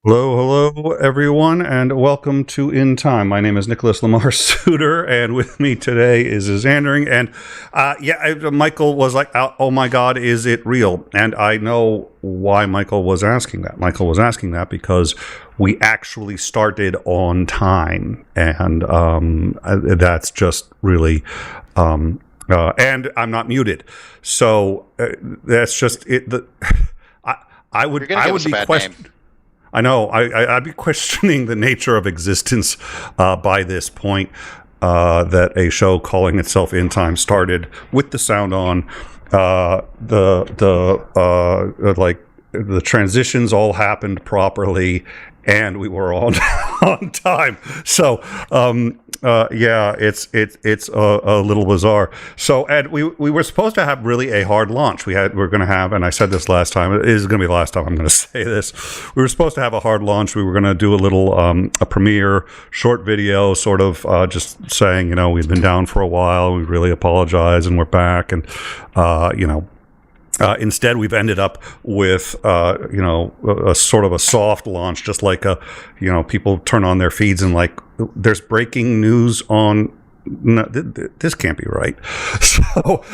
Hello, everyone, and welcome to In Time. My name is Nicholas Lamar Suter, and with me today is Isandring. And Michael was like, "Oh my God, is it real?" And I know why Michael was asking that. Michael was asking that because we actually started on time, and that's just really. And I'm not muted, so that's just it. I would be questioning. I know. I'd be questioning the nature of existence by this point. That a show calling itself In Time started with the sound on. The transitions all happened properly, and we were all on time. So it's a little bizarre. So, and we were supposed to have really a hard launch. We're going to have, and I said this last time. It is going to be the last time I'm going to say this. We were supposed to have a hard launch. We were going to do a little a premiere short video, sort of just saying, we've been down for a while. We really apologize, and we're back, and instead, we've ended up with, a sort of a soft launch, just like people turn on their feeds and like, there's breaking news on. No, this can't be right. So,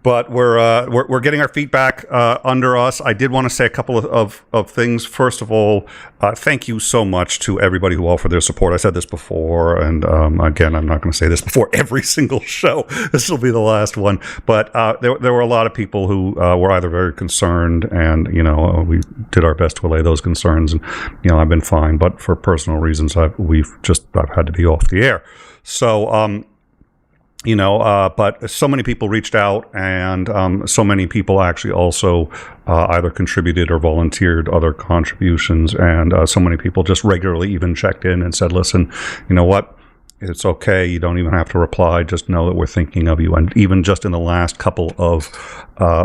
but we're getting our feet back under us. I did want to say a couple of things. First of all, thank you so much to everybody who offered their support. I said this before, and again, I'm not going to say this before every single show. This will be the last one. But there were a lot of people who were either very concerned, and we did our best to allay those concerns, and I've been fine. But for personal reasons, I've had to be off the air. So. But so many people reached out, and so many people actually also either contributed or volunteered other contributions, and so many people just regularly even checked in and said, listen, you know what? It's okay. You don't even have to reply. Just know that we're thinking of you. And even just in the last couple of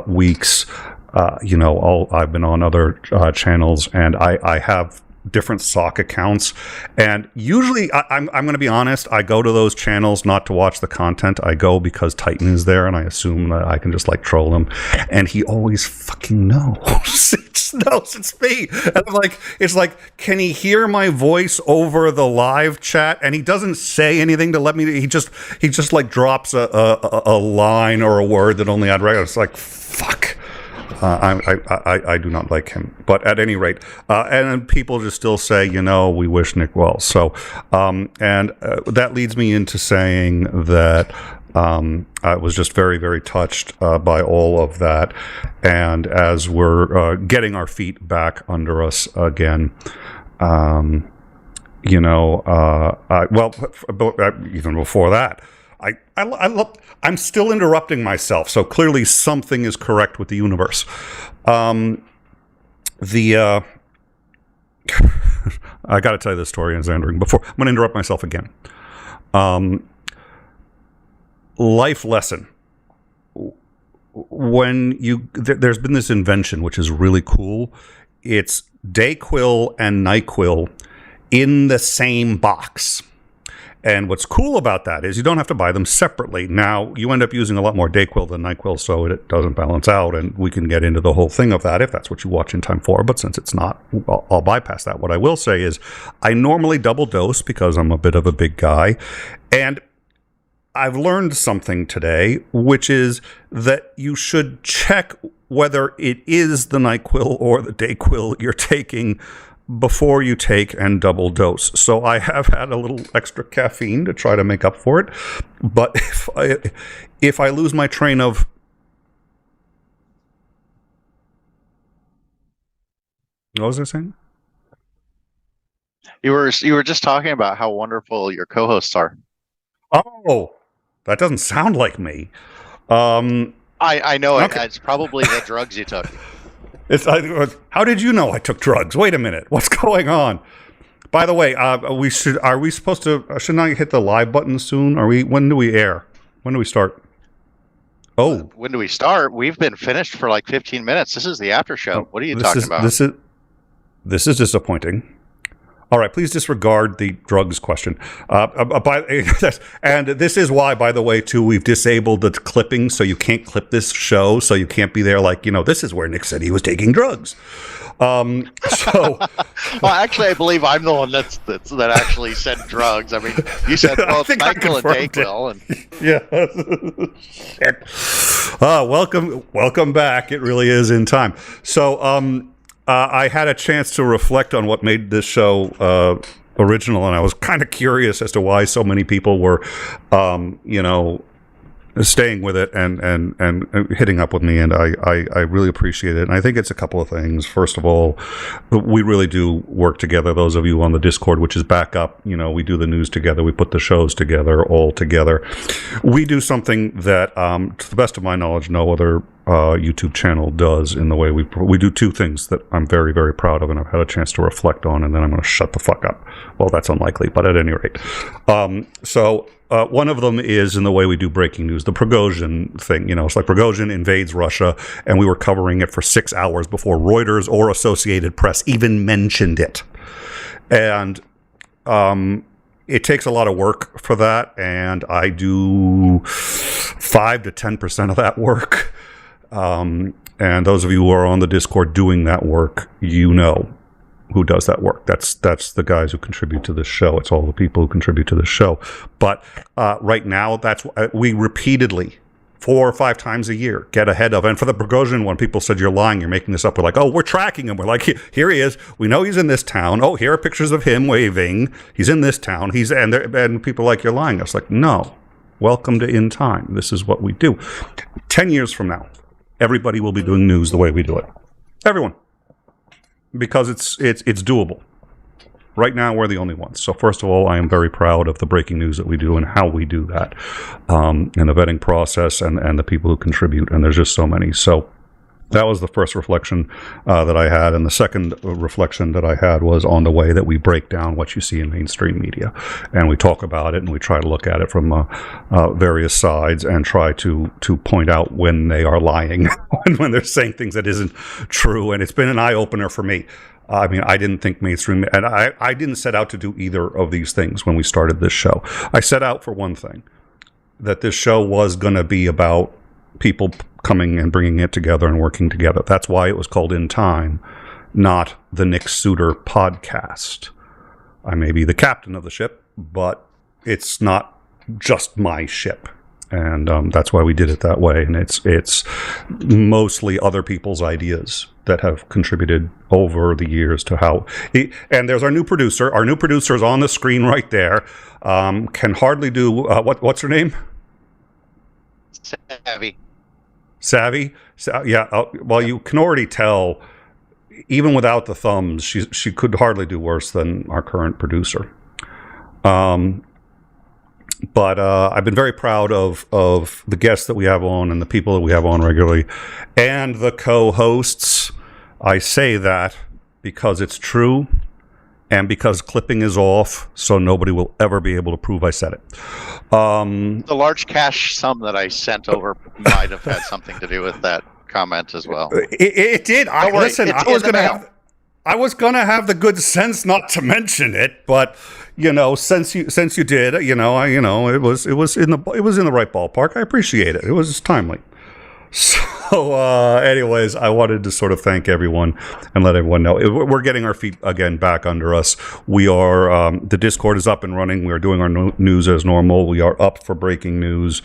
weeks, I've been on other channels, and I have different sock accounts, and usually I'm going to be honest, I go to those channels not to watch the content. I go because Titan is there, and I assume that I can just like troll him, and he always fucking knows. He just knows it's me, and I'm like, it's like, can he hear my voice over the live chat? And he doesn't say anything to let me. He just like drops a line or a word that only I'd recognize. It's like, fuck. I do not like him, but at any rate, and people just still say, we wish Nick well. So, that leads me into saying that I was just very, very touched by all of that. And as we're getting our feet back under us again, even before that. I'm still interrupting myself, so clearly something is correct with the universe. I got to tell you this story, Isandring. Before I'm going to interrupt myself again. Life lesson. There's been this invention which is really cool. It's Dayquil and NyQuil in the same box. And what's cool about that is you don't have to buy them separately. Now, you end up using a lot more Dayquil than NyQuil, so it doesn't balance out, and we can get into the whole thing of that if that's what you watch In Time for, but since it's not, I'll bypass that. What I will say is I normally double dose because I'm a bit of a big guy, and I've learned something today, which is that you should check whether it is the NyQuil or the Dayquil you're taking before you take and double dose. So I have had a little extra caffeine to try to make up for it. But if I lose my train of... What was I saying? You were just talking about how wonderful your co-hosts are. Oh, that doesn't sound like me. I know okay. It's probably the drugs you took. How did you know I took drugs? Wait a minute. What's going on? By the way, shouldn't I hit the live button soon? When do we air? When do we start? Oh. When do we start? We've been finished for like 15 minutes. This is the after show. What are you talking about? This is disappointing. All right, please disregard the drugs question. And this is why, by the way, too, we've disabled the clipping, so you can't clip this show, so you can't be there like, this is where Nick said he was taking drugs. So, well, actually, I believe I'm the one that actually said drugs. I mean, you said both NyQuil and DayQuil, and yeah. Shit. Welcome back. It really is in time. So, I had a chance to reflect on what made this show original, and I was kind of curious as to why so many people were, staying with it and hitting up with me, and I really appreciate it. And I think it's a couple of things. First of all, we really do work together. Those of you on the Discord, which is back up, we do the news together. We put the shows together, all together. We do something that, to the best of my knowledge, no other YouTube channel does in the way we do two things that I'm very, very proud of, and I've had a chance to reflect on, and then I'm going to shut the fuck up. Well, that's unlikely, but at any rate. One of them is in the way we do breaking news, the Prigozhin thing. It's like Prigozhin invades Russia, and we were covering it for 6 hours before Reuters or Associated Press even mentioned it. And it takes a lot of work for that, and I do 5 to 10% of that work. And those of you who are on the Discord doing that work, who does that work. That's the guys who contribute to this show. It's all the people who contribute to this show. But right now, we repeatedly, 4 or 5 times a year, get ahead of. And for the Prigozhin one, people said, you're lying, you're making this up. We're like, oh, we're tracking him. We're like, here he is. We know he's in this town. Oh, here are pictures of him waving. He's in this town. And people are like, you're lying. I was like, no. Welcome to In Time. This is what we do. 10 years from now, everybody will be doing news the way we do it. Everyone. Because it's doable. Right now, we're the only ones. So first of all, I am very proud of the breaking news that we do and how we do that, and the vetting process and the people who contribute. And there's just so many. So that was the first reflection that I had. And the second reflection that I had was on the way that we break down what you see in mainstream media. And we talk about it, and we try to look at it from various sides and try to point out when they are lying, when they're saying things that isn't true. And it's been an eye-opener for me. I mean, I didn't think mainstream, and I didn't set out to do either of these things when we started this show. I set out for one thing, that this show was going to be about people coming and bringing it together and working together. That's why it was called In Time, not the Nick Suter podcast. I may be the captain of the ship, but it's not just my ship. And that's why we did it that way. And it's mostly other people's ideas that have contributed over the years to how. And there's our new producer. Our new producer is on the screen right there. Can hardly do what's her name? Savvy. Yeah. Well, you can already tell, even without the thumbs, she could hardly do worse than our current producer. But I've been very proud of the guests that we have on and the people that we have on regularly and the co-hosts. I say that because it's true and because clipping is off, so nobody will ever be able to prove I said it. The large cash sum that I sent over might have had something to do with that comment as well. It did. I was going to have the good sense not to mention it, but since you did, it was in the right ballpark. I appreciate it. It was timely. So, anyways, I wanted to sort of thank everyone and let everyone know we're getting our feet again back under us. We are the Discord is up and running. We are doing our news as normal. We are up for breaking news.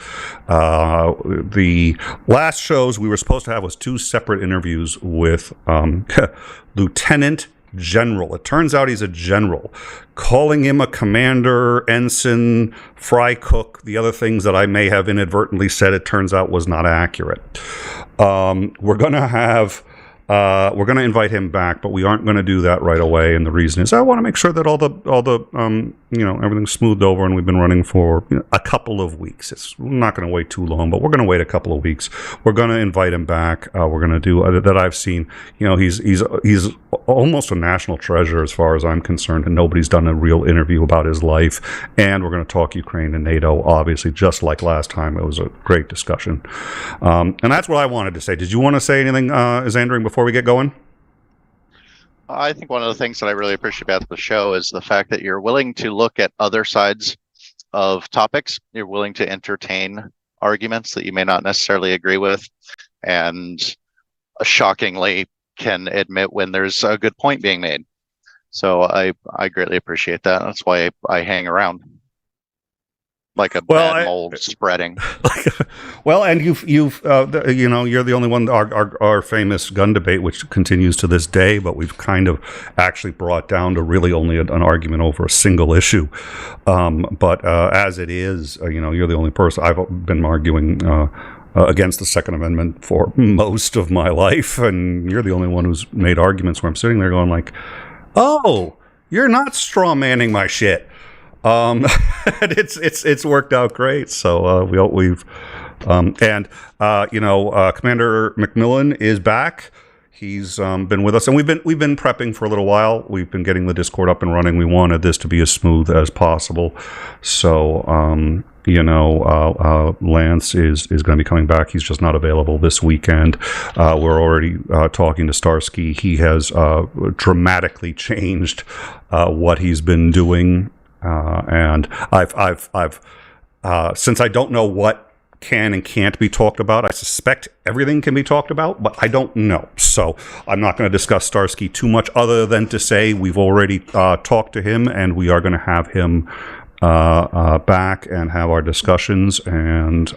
The last shows we were supposed to have was 2 separate interviews with Lieutenant General. It turns out he's a general. Calling him a commander, ensign, fry cook, the other things that I may have inadvertently said, it turns out was not accurate. We're going to invite him back, but we aren't going to do that right away. And the reason is I want to make sure that all the everything's smoothed over, and we've been running for a couple of weeks. It's not going to wait too long, but we're going to wait a couple of weeks. We're going to invite him back. We're going to do that. I've seen, he's almost a national treasure as far as I'm concerned, and nobody's done a real interview about his life. And we're going to talk Ukraine and NATO, obviously, just like last time. It was a great discussion. And that's what I wanted to say. Did you want to say anything, Isandring, before we get going? I think one of the things that I really appreciate about the show is the fact that you're willing to look at other sides of topics. You're willing to entertain arguments that you may not necessarily agree with. And shockingly, can admit when there's a good point being made. So I greatly appreciate that. That's why I hang around like a bad mold spreading. Well, and you're the only one. Our famous gun debate, which continues to this day, but we've kind of actually brought down to really only an argument over a single issue. But as it is, you're the only person. I've been arguing against the Second Amendment for most of my life, and you're the only one who's made arguments where I'm sitting there going like, "Oh, you're not straw manning my shit." And it's worked out great. So Commander Macmillan is back. He's been with us, and we've been prepping for a little while. We've been getting the Discord up and running. We wanted this to be as smooth as possible. So Lance is going to be coming back. He's just not available this weekend. We're already talking to Starsky. He has dramatically changed what he's been doing. And I've since I don't know what can and can't be talked about, I suspect everything can be talked about, but I don't know. So I'm not going to discuss Starsky too much other than to say we've already talked to him, and we are going to have him back and have our discussions, and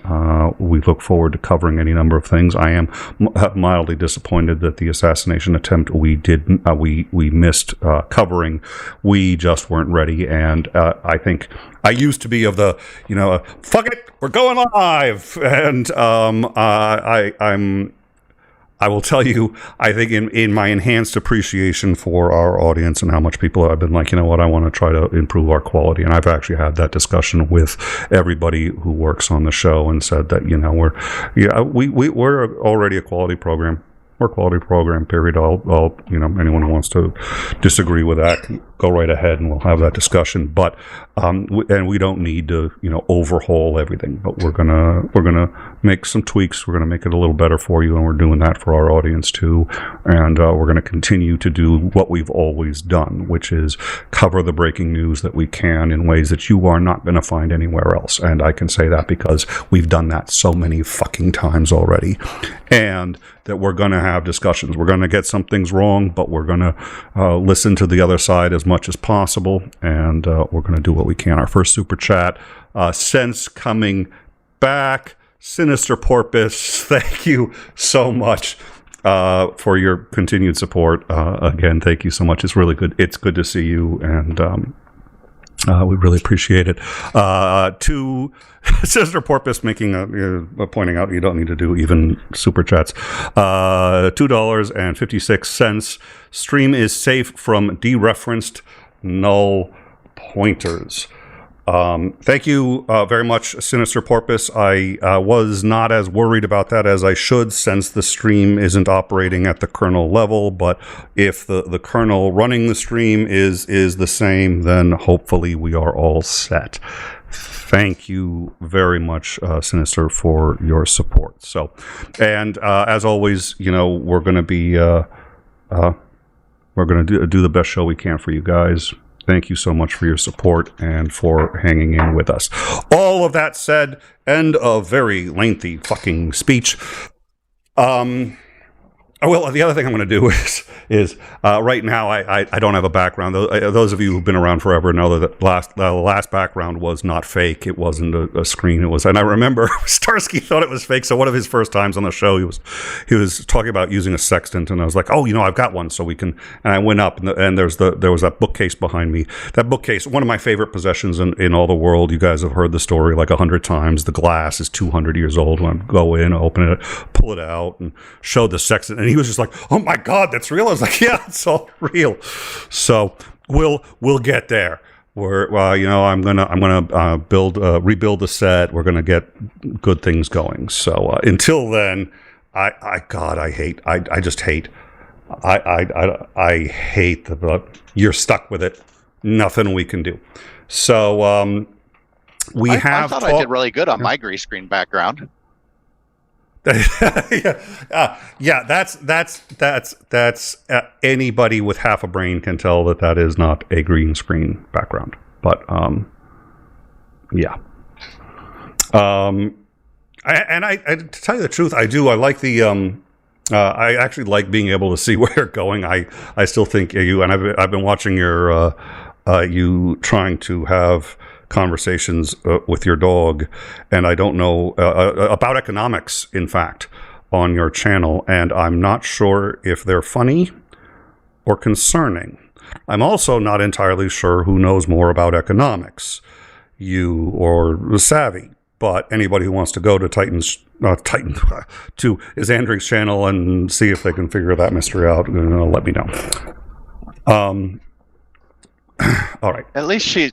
we look forward to covering any number of things. I am mildly disappointed that the assassination attempt we missed covering. We just weren't ready, and I think I used to be of the fuck it, we're going live, and I will tell you, I think in my enhanced appreciation for our audience and how much people have been like, you know what, I want to try to improve our quality. And I've actually had that discussion with everybody who works on the show and said that, we're already a quality program. We're a quality program, period. Anyone who wants to disagree with that, go right ahead and we'll have that discussion. But, and we don't need to, overhaul everything, but we're gonna make some tweaks. We're gonna make it a little better for you, and we're doing that for our audience too. And we're gonna continue to do what we've always done, which is cover the breaking news that we can in ways that you are not gonna find anywhere else. And I can say that because we've done that so many fucking times already. And that we're going to have discussions. We're going to get some things wrong, but we're going to listen to the other side as much as possible, and we're going to do what we can. Our first super chat, since coming back, Sinister Porpoise, thank you so much for your continued support. Again, thank you so much. It's really good. It's good to see you, and we really appreciate it. To Sister Porpoise making pointing out you don't need to do even super chats. $2.56. Stream is safe from dereferenced null pointers. Thank you very much, Sinister Porpoise. I was not as worried about that as I should, since the stream isn't operating at the kernel level. But if the kernel running the stream is the same, then hopefully we are all set. Thank you very much, Sinister, for your support. So, and as always, we're going to be we're going to do the best show we can for you guys. Thank you so much for your support and for hanging in with us. All of that said, end of very lengthy fucking speech. Well, the other thing I'm going to do is right now I don't have a background. Those of you who've been around forever know that the last background was not fake. It wasn't a screen. It was, and I remember Starsky thought it was fake. So one of his first times on the show, he was talking about using a sextant, and I was like, oh, I've got one, so we can. And I went up, and there was that bookcase behind me. That bookcase, one of my favorite possessions in all the world. You guys have heard the story like 100 times. The glass is 200 years old. When I go in, open it, pull it out, and show the sextant. And he was just like, "Oh my God, that's real!" I was like, "Yeah, it's all real." So we'll get there. I'm gonna rebuild the set. We're gonna get good things going. So until then, I just hate. I hate you're stuck with it. Nothing we can do. So I thought I did really good on my green screen background. Yeah, that's anybody with half a brain can tell that is not a green screen background. But yeah. I to tell you the truth, I like the I actually like being able to see where you're going. I still think you, and I've been watching your you trying to have conversations with your dog, and I don't know about economics, in fact, on your channel, and I'm not sure if they're funny or concerning. I'm also not entirely sure who knows more about economics, you or Savvy. But anybody who wants to go to to Isandring's channel and see if they can figure that mystery out, let me know. All right. At least she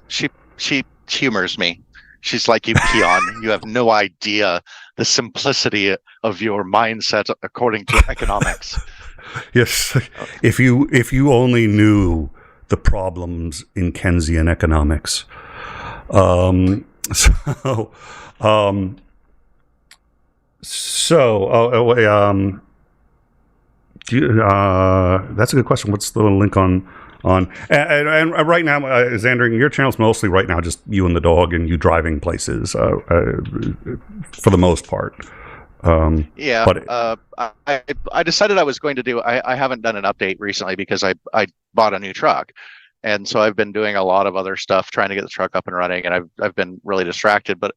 humors me. She's like, you peon, you have no idea the simplicity of your mindset according to economics. Yes, if you only knew the problems in Keynesian economics. That's a good question. What's the link on? And right now, Isandring, your channel's mostly right now just you and the dog and you driving places for the most part. Yeah, but I decided I was going to do. I haven't done an update recently because I bought a new truck, and so I've been doing a lot of other stuff trying to get the truck up and running, and I've been really distracted. But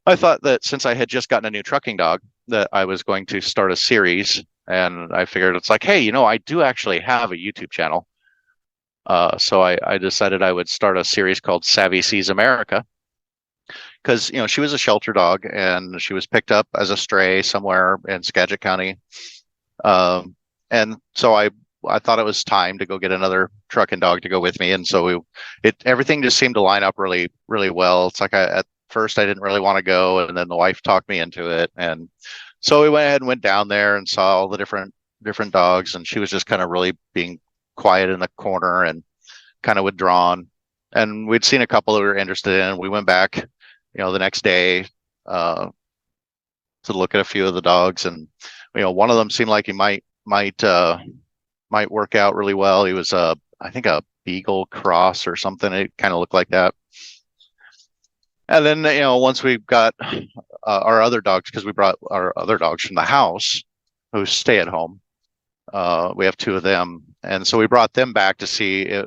I thought that since I had just gotten a new trucking dog, that I was going to start a series, and I figured it's like, hey, I do actually have a YouTube channel. So I decided I would start a series called 𝐍𝐢𝐜𝐴MERICA, because she was a shelter dog and she was picked up as a stray somewhere in 𝐍𝐤𝐜𝐿 County, and so I thought it was time to go get another trucking dog to go with me, and so everything just seemed to line up really, really well. It's like at first I didn't really want to go, and then the wife talked me into it, and so we went ahead and went down there and saw all the different dogs, and she was just kind of really being quiet in the corner and kind of withdrawn. And we'd seen a couple that we were interested in. We went back, the next day to look at a few of the dogs, and one of them seemed like he might work out really well. He was I think a Beagle cross or something. It kind of looked like that. And then once we got our other dogs, because we brought our other dogs from the house who stay at home. We have two of them, and so we brought them back to see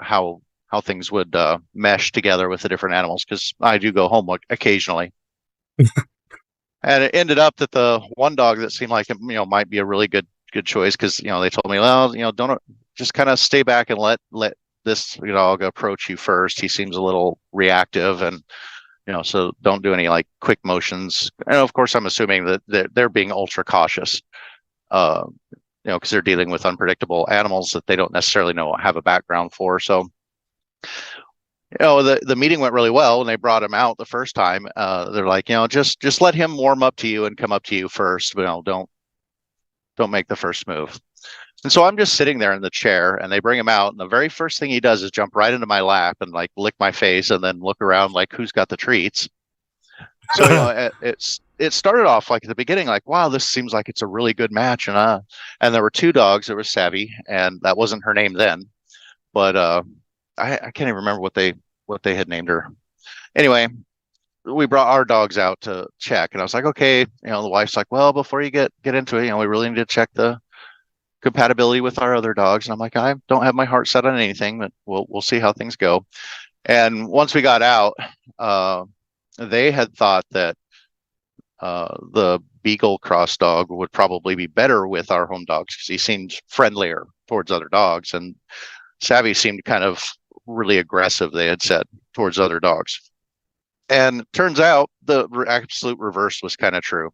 how things would mesh together with the different animals, because I do go home occasionally. And it ended up that the one dog that seemed like it might be a really good choice, because they told me, well, don't just kind of stay back and let this dog approach you first. He seems a little reactive, and so don't do any like quick motions. And of course, I'm assuming that they're being ultra cautious. Because they're dealing with unpredictable animals that they don't necessarily have a background for. So, the meeting went really well when they brought him out the first time. They're like, just let him warm up to you and come up to you first. Don't make the first move. And so I'm just sitting there in the chair, and they bring him out, and the very first thing he does is jump right into my lap and like lick my face, and then look around like, who's got the treats? So it started off like at the beginning, like, wow, this seems like it's a really good match, and there were two dogs. There was Savvy, and that wasn't her name then, but I can't even remember what they had named her. Anyway, we brought our dogs out to check, and I was like, okay, the wife's like, well, before you get into it, we really need to check the compatibility with our other dogs. And I'm like, I don't have my heart set on anything, but we'll see how things go. And once we got out, they had thought that the Beagle cross dog would probably be better with our home dogs because he seemed friendlier towards other dogs, and Savvy seemed kind of really aggressive, they had said, towards other dogs. And turns out the absolute reverse was kind of true.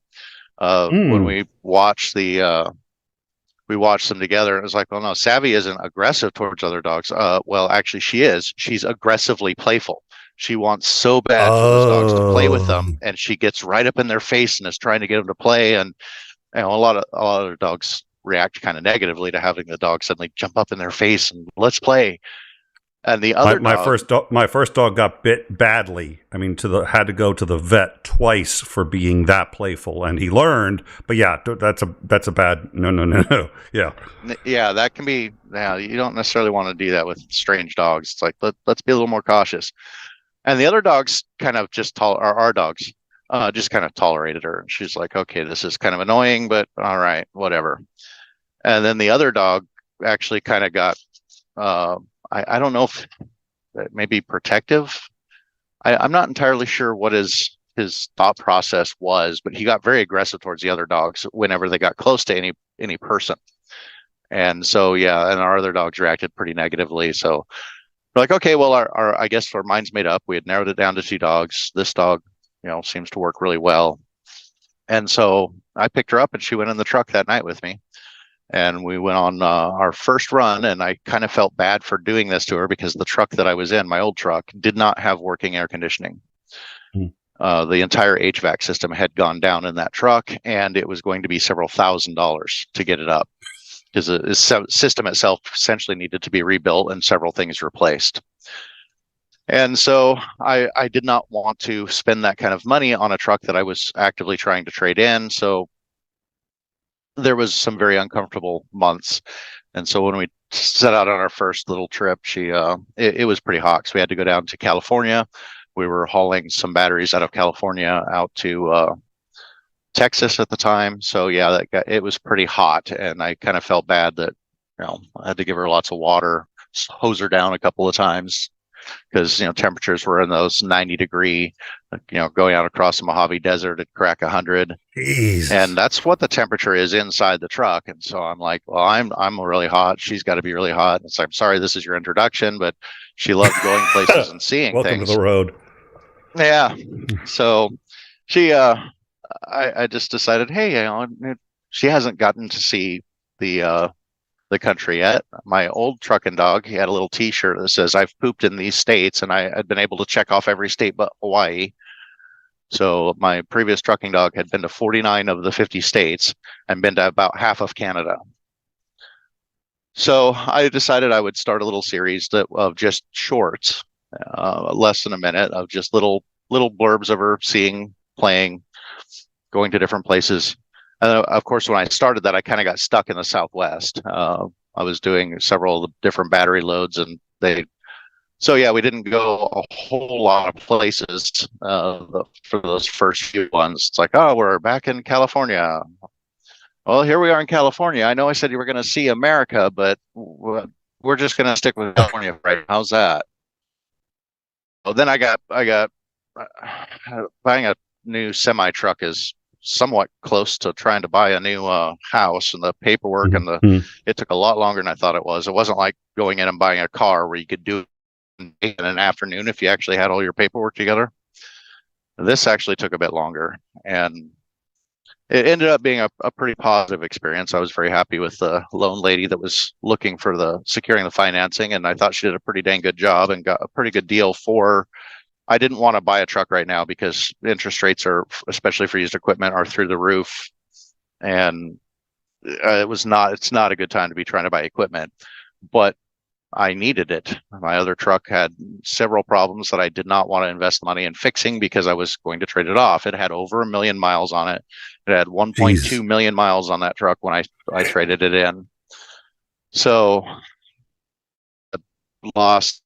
When we watched we watched them together, and it was like, well, no, Savvy isn't aggressive towards other dogs. Well, actually, she is. She's aggressively playful. She wants so bad for those dogs to play with them, and she gets right up in their face and is trying to get them to play. And a lot of dogs react kind of negatively to having the dog suddenly jump up in their face and let's play. And the other my first dog got bit badly. I mean, had to go to the vet twice for being that playful, and he learned. But yeah, that's a bad no. Yeah, that can be. Yeah, you don't necessarily want to do that with strange dogs. It's like let's be a little more cautious. And the other dogs kind of just are our dogs. just kind of tolerated her. And she's like, okay, this is kind of annoying, but all right, whatever. And then the other dog actually kind of got, I don't know if maybe protective. I'm not entirely sure what his thought process was, but he got very aggressive towards the other dogs whenever they got close to any person. And so, yeah, and our other dogs reacted pretty negatively. So we're like, okay, well, I guess our minds made up. We had narrowed it down to 2 dogs. This dog, seems to work really well. And so I picked her up and she went in the truck that night with me. And we went on our first run, and I kind of felt bad for doing this to her because the truck that I was in, my old truck, did not have working air conditioning. The entire HVAC system had gone down in that truck, and it was going to be several $1,000s to get it up, because the system itself essentially needed to be rebuilt and several things replaced. And so I did not want to spend that kind of money on a truck that I was actively trying to trade in. So there was some very uncomfortable months. And so when we set out on our first little trip, it was pretty hot. So we had to go down to California. We were hauling some batteries out of California out to Texas at the time. So yeah, it was pretty hot, and I kind of felt bad that I had to give her lots of water, hose her down a couple of times, because temperatures were in those 90-degree, going out across the Mojave Desert at crack 100. Jeez. And that's what the temperature is inside the truck. And so I'm like, well, I'm really hot. She's got to be really hot. And so I'm sorry, this is your introduction, but she loved going places and seeing Welcome things. to the road. Yeah. So she, I just decided, hey, she hasn't gotten to see the country yet. My old trucking dog, he had a little T-shirt that says, "I've pooped in these states," and I had been able to check off every state but Hawaii. So my previous trucking dog had been to 49 of the 50 states and been to about half of Canada. So I decided I would start a little series of just shorts, less than a minute, of just little blurbs of her seeing, playing, going to different places. And of course, when I started that, I kind of got stuck in the Southwest. I was doing several of the different battery loads, and so yeah, we didn't go a whole lot of places for those first few ones. It's like, oh, we're back in California. Well, here we are in California. I know I said you were going to see America, but we're just going to stick with California, right? How's that? Well, then I got buying a new semi truck is somewhat close to trying to buy a new house, and the paperwork and it took a lot longer than I thought it was. It wasn't like going in and buying a car where you could do it in an afternoon if you actually had all your paperwork together. This actually took a bit longer, and it ended up being a pretty positive experience. I was very happy with the loan lady that was looking for securing the financing, and I thought she did a pretty dang good job and got a pretty good deal for. I didn't want to buy a truck right now because interest rates are, especially for used equipment, are through the roof, and it's not a good time to be trying to buy equipment, but I needed it. My other truck had several problems that I did not want to invest money in fixing because I was going to trade it off. It had over 1 million miles on it. It had 1.2 million miles on that truck when I traded it in. So I lost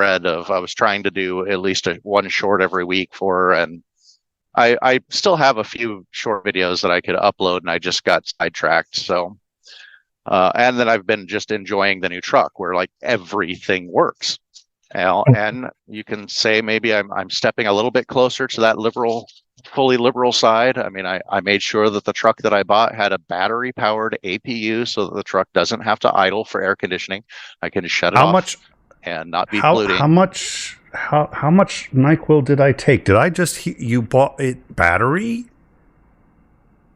I was trying to do at least one short every week for her, and I still have a few short videos that I could upload, and I just got sidetracked. So and then I've been just enjoying the new truck where like everything works. And you can say maybe I'm stepping a little bit closer to that fully liberal side. I mean, I made sure that the truck that I bought had a battery powered APU so that the truck doesn't have to idle for air conditioning. I can shut it off and not be polluting. How much NyQuil did I take? Did I just you bought it battery?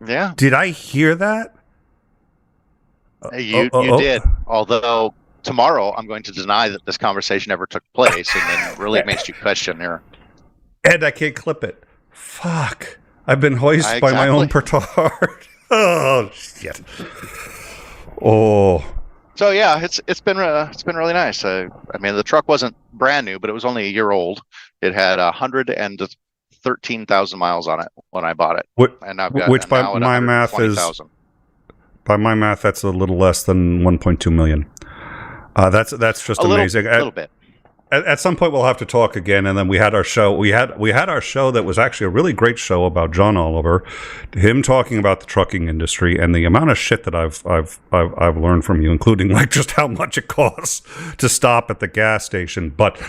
Yeah. Did I hear that? You did. Although tomorrow I'm going to deny that this conversation ever took place, and then really it makes you question here. And I can't clip it. Fuck. I've been hoisted by my own petard. Oh shit. Oh. So yeah, it's been really nice. I mean, the truck wasn't brand new, but it was only a year old. It had 113,000 miles on it when I bought it, and I've got which by my math is that's a little less than 1.2 million. That's just amazing. A little bit. at some point we'll have to talk again. And then we had our show. We had our show that was actually a really great show about John Oliver, him talking about the trucking industry and the amount of shit that I've learned from you, including like just how much it costs to stop at the gas station. But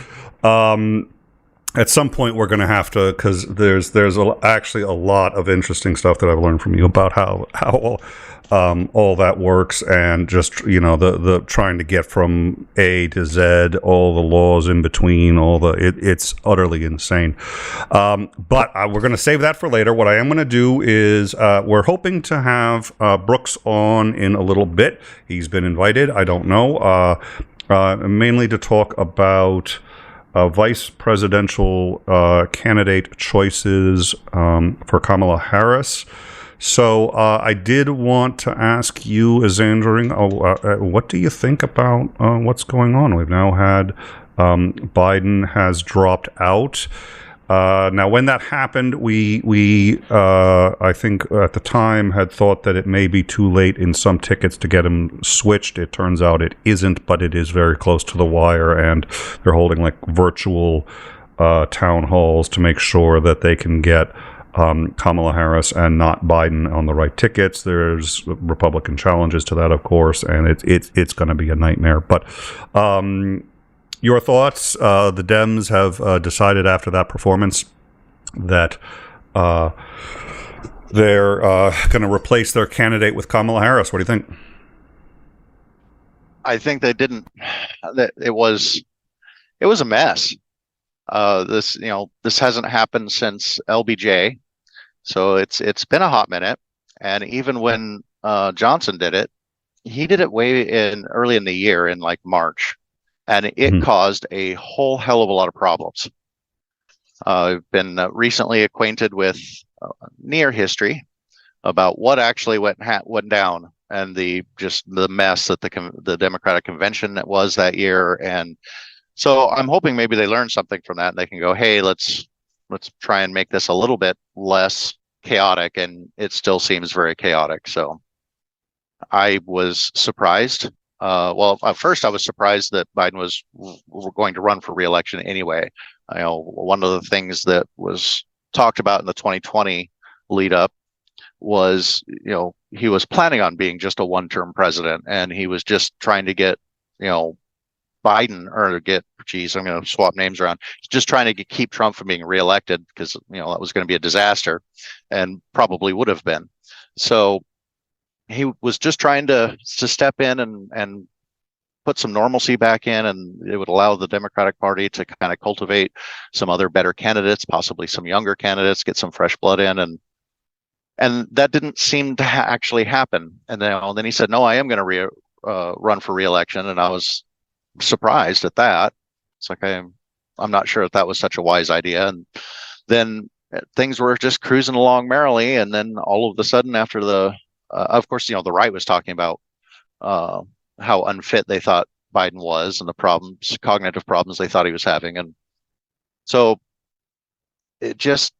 at some point we're going to have to, because there's actually a lot of interesting stuff that I've learned from you about how all that works, and just, you know, the trying to get from A to Z, all the laws in between, it's utterly insane. But we're going to save that for later. What I am going to do is we're hoping to have Brooks on in a little bit. He's been invited. I don't know, mainly to talk about vice presidential candidate choices for Kamala Harris. So I did want to ask you, Isandring, what do you think about what's going on? We've now had Biden has dropped out. Now, when that happened, we I think at the time had thought that it may be too late in some tickets to get him switched. It turns out it isn't, but it is very close to the wire, and they're holding like virtual town halls to make sure that they can get Kamala Harris and not Biden on the right tickets. There's Republican challenges to that, of course, and it's going to be a nightmare. But your thoughts? The Dems have decided after that performance that they're going to replace their candidate with Kamala Harris. What do you think? I think they didn't. That it was a mess. This hasn't happened since LBJ, so it's been a hot minute. And even when Johnson did it, he did it early in the year, in like March, and it caused a whole hell of a lot of problems. I've been recently acquainted with near history about what actually went down, and the mess that the Democratic convention was that year. And so I'm hoping maybe they learn something from that, and they can go, hey, let's try and make this a little bit less chaotic, and it still seems very chaotic. So I was surprised. Well, at first I was surprised that Biden was going to run for re-election anyway. One of the things that was talked about in the 2020 lead up was, he was planning on being just a one-term president, and he was just trying to get, Biden, or I'm going to swap names around. He's just trying to keep Trump from being reelected, because, that was going to be a disaster, and probably would have been. So he was just trying to step in and put some normalcy back in, and it would allow the Democratic Party to kind of cultivate some other better candidates, possibly some younger candidates, get some fresh blood in, and that didn't seem to actually happen. And then he said, no, I am going to run for re-election, and I was surprised at that. It's like, I'm not sure if that was such a wise idea. And then things were just cruising along merrily, and then all of a sudden, after of course, the right was talking about how unfit they thought Biden was, and the cognitive problems they thought he was having. And so it just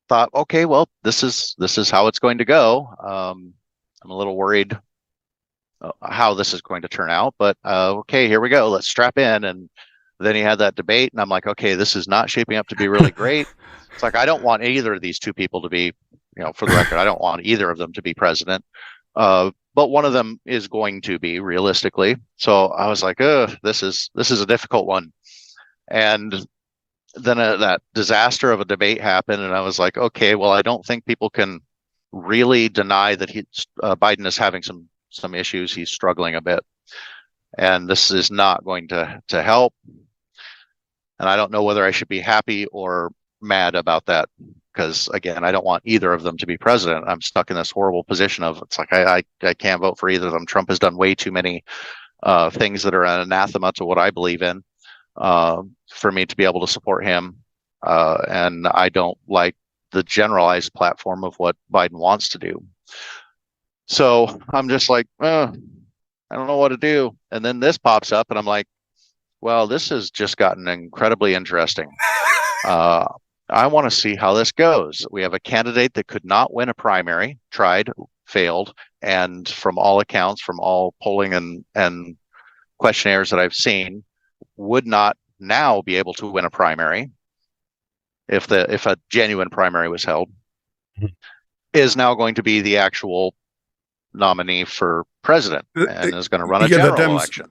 thought, okay, well, this is how it's going to go. I'm a little worried how this is going to turn out, but okay, here we go. Let's strap in. And then he had that debate, and I'm like, okay, this is not shaping up to be really great. It's like, I don't want either of these two people to be, for the record, I don't want either of them to be president. But one of them is going to be, realistically. So I was like, this is a difficult one. And then that disaster of a debate happened, and I was like, okay, well, I don't think people can really deny that Biden is having some issues. He's struggling a bit, and this is not going to help. And I don't know whether I should be happy or mad about that, because again, I don't want either of them to be president. I'm stuck in this horrible position of, it's like, I can't vote for either of them. Trump has done way too many things that are an anathema to what I believe in, for me to be able to support him. And I don't like the generalized platform of what Biden wants to do. So I'm just like, I don't know what to do. And then this pops up, and I'm like, well, this has just gotten incredibly interesting. I want to see how this goes. We have a candidate that could not win a primary, tried, failed, and from all accounts, from all polling and questionnaires that I've seen, would not now be able to win a primary if a genuine primary was held, is now going to be the actual nominee for president and is going to run a general election.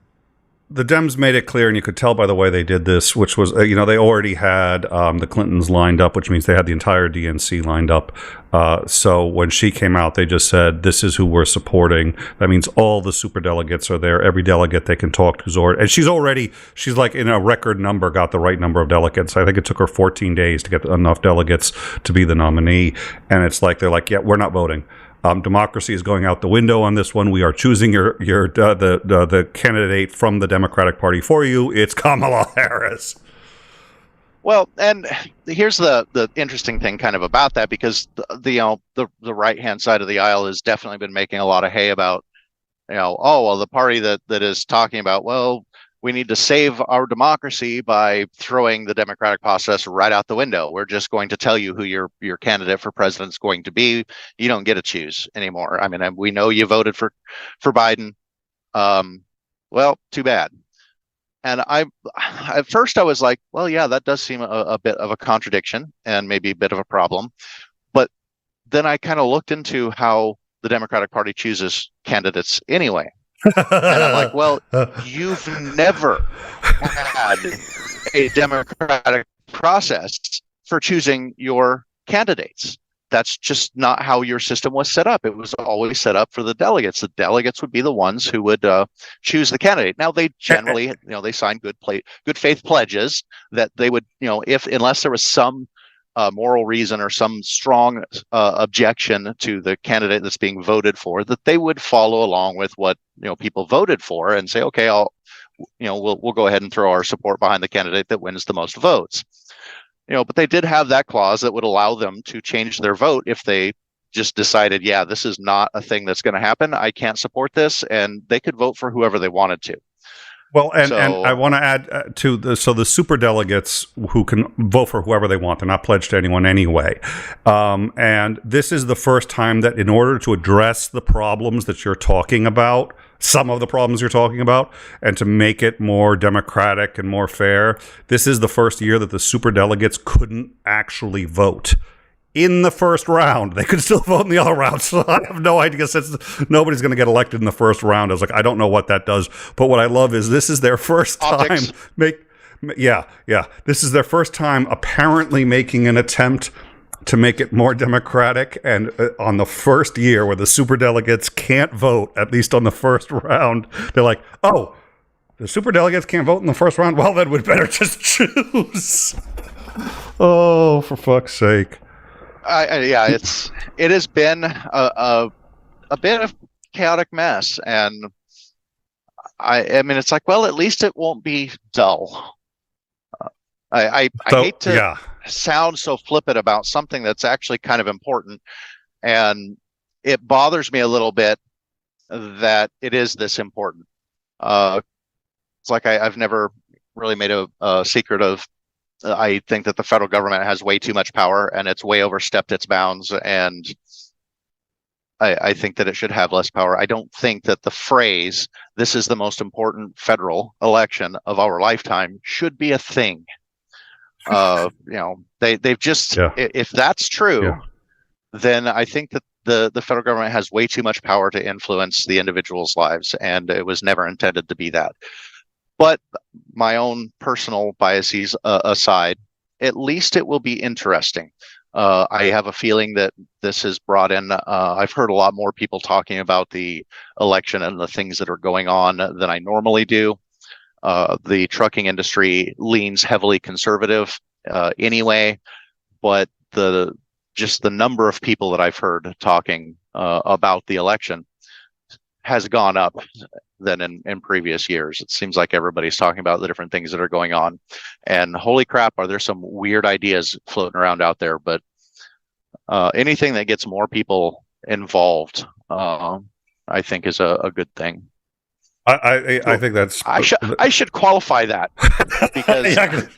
The Dems made it clear, and you could tell by the way they did this, which was, they already had the Clintons lined up, which means they had the entire DNC lined up. So when she came out, they just said, this is who we're supporting. That means all the superdelegates are there. Every delegate they can talk to is already, and she's like in a record number, got the right number of delegates. I think it took her 14 days to get enough delegates to be the nominee. And it's like, they're like, yeah, we're not voting. Democracy is going out the window on this one. We are choosing the candidate from the Democratic Party for you. It's Kamala Harris. Well, and here's the interesting thing kind of about that, because the right hand side of the aisle has definitely been making a lot of hay about, the party that is talking about, well, we need to save our democracy by throwing the democratic process right out the window. We're just going to tell you who your candidate for president is going to be. You don't get to choose anymore. I mean, we know you voted for Biden. Well, too bad. And at first I was like, well, yeah, that does seem a bit of a contradiction and maybe a bit of a problem. But then I kind of looked into how the Democratic Party chooses candidates anyway. And I'm like, well, you've never had a democratic process for choosing your candidates. That's just not how your system was set up. It was always set up for the delegates. The delegates would be the ones who would choose the candidate. Now, they generally, they sign good faith pledges that they would, unless there was some moral reason or some strong objection to the candidate that's being voted for, that they would follow along with what people voted for and say, okay, we'll go ahead and throw our support behind the candidate that wins the most votes. But they did have that clause that would allow them to change their vote if they just decided, yeah, this is not a thing that's going to happen. I can't support this, and they could vote for whoever they wanted to. Well, and I want to add to the superdelegates who can vote for whoever they want. They're not pledged to anyone anyway. And this is the first time that in order to address the problems that you're talking about, some of the problems you're talking about, and to make it more democratic and more fair, this is the first year that the superdelegates couldn't actually vote in the first round. They could still vote in the other round. So I have no idea, since nobody's going to get elected in the first round. I was like, I don't know what that does. But what I love is this is their first time. This is their first time apparently making an attempt to make it more democratic. And on the first year where the superdelegates can't vote, at least on the first round, they're like, oh, the superdelegates can't vote in the first round? Well, then we'd better just choose. Oh, for fuck's sake. It has been a bit of chaotic mess, and I mean, it's like, well, at least it won't be dull. I hate to sound so flippant about something that's actually kind of important, and it bothers me a little bit that it is this important. It's like I've never really made a secret of. I think that the federal government has way too much power, and it's way overstepped its bounds, and I think that it should have less power. I don't think that the phrase, this is the most important federal election of our lifetime, should be a thing. They've just, if that's true, then I think that the federal government has way too much power to influence the individual's lives, and it was never intended to be that. But my own personal biases aside, at least it will be interesting. I have a feeling that this has brought in, I've heard a lot more people talking about the election and the things that are going on than I normally do. The trucking industry leans heavily conservative anyway, but just the number of people that I've heard talking about the election has gone up than in previous years. It seems like everybody's talking about the different things that are going on, and holy crap, are there some weird ideas floating around out there. But anything that gets more people involved, I think is a good thing. I think that's... I should qualify that, because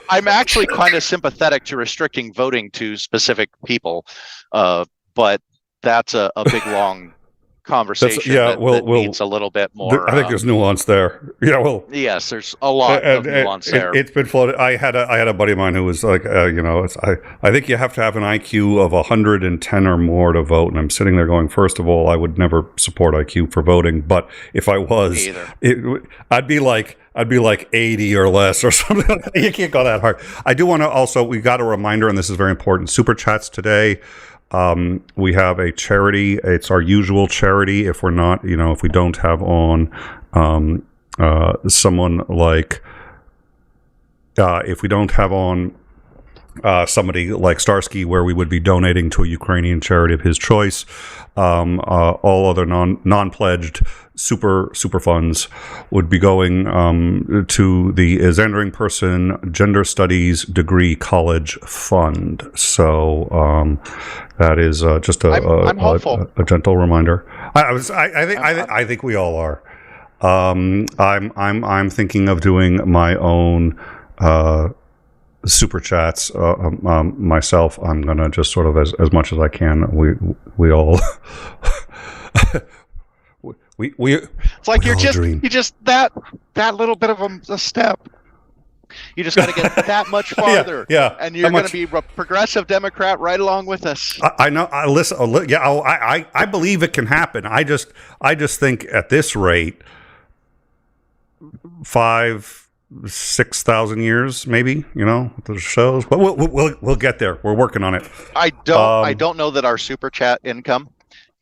I'm actually kind of sympathetic to restricting voting to specific people, but that's a big, long conversation that needs a little bit more. I think there's nuance there. Yeah, well, yes, there's a lot of nuance there. It's been floated. I had a buddy of mine who was like, I think you have to have an IQ of 110 or more to vote. And I'm sitting there going, first of all, I would never support IQ for voting, but if I was, I'd be like 80 or less or something. You can't go that hard. I do want to also, we got a reminder, and this is very important. Super chats today. We have a charity. It's our usual charity. If we're not, if we don't have on someone like, if we don't have on somebody like Starsky, where we would be donating to a Ukrainian charity of his choice. All other non-pledged super funds would be going to the Isandring Person Gender Studies Degree College Fund. So that is just a gentle reminder. I think we all are. I'm thinking of doing my own super chats myself. I'm gonna just sort of as much as I can. We all we it's like you just that little bit of a step. You just got to get that much farther. Yeah, and you're going to be a progressive Democrat right along with us. I know. I believe it can happen. I just think at this rate, 6,000 years, maybe, the shows, but we'll get there. We're working on it. I don't know that our super chat income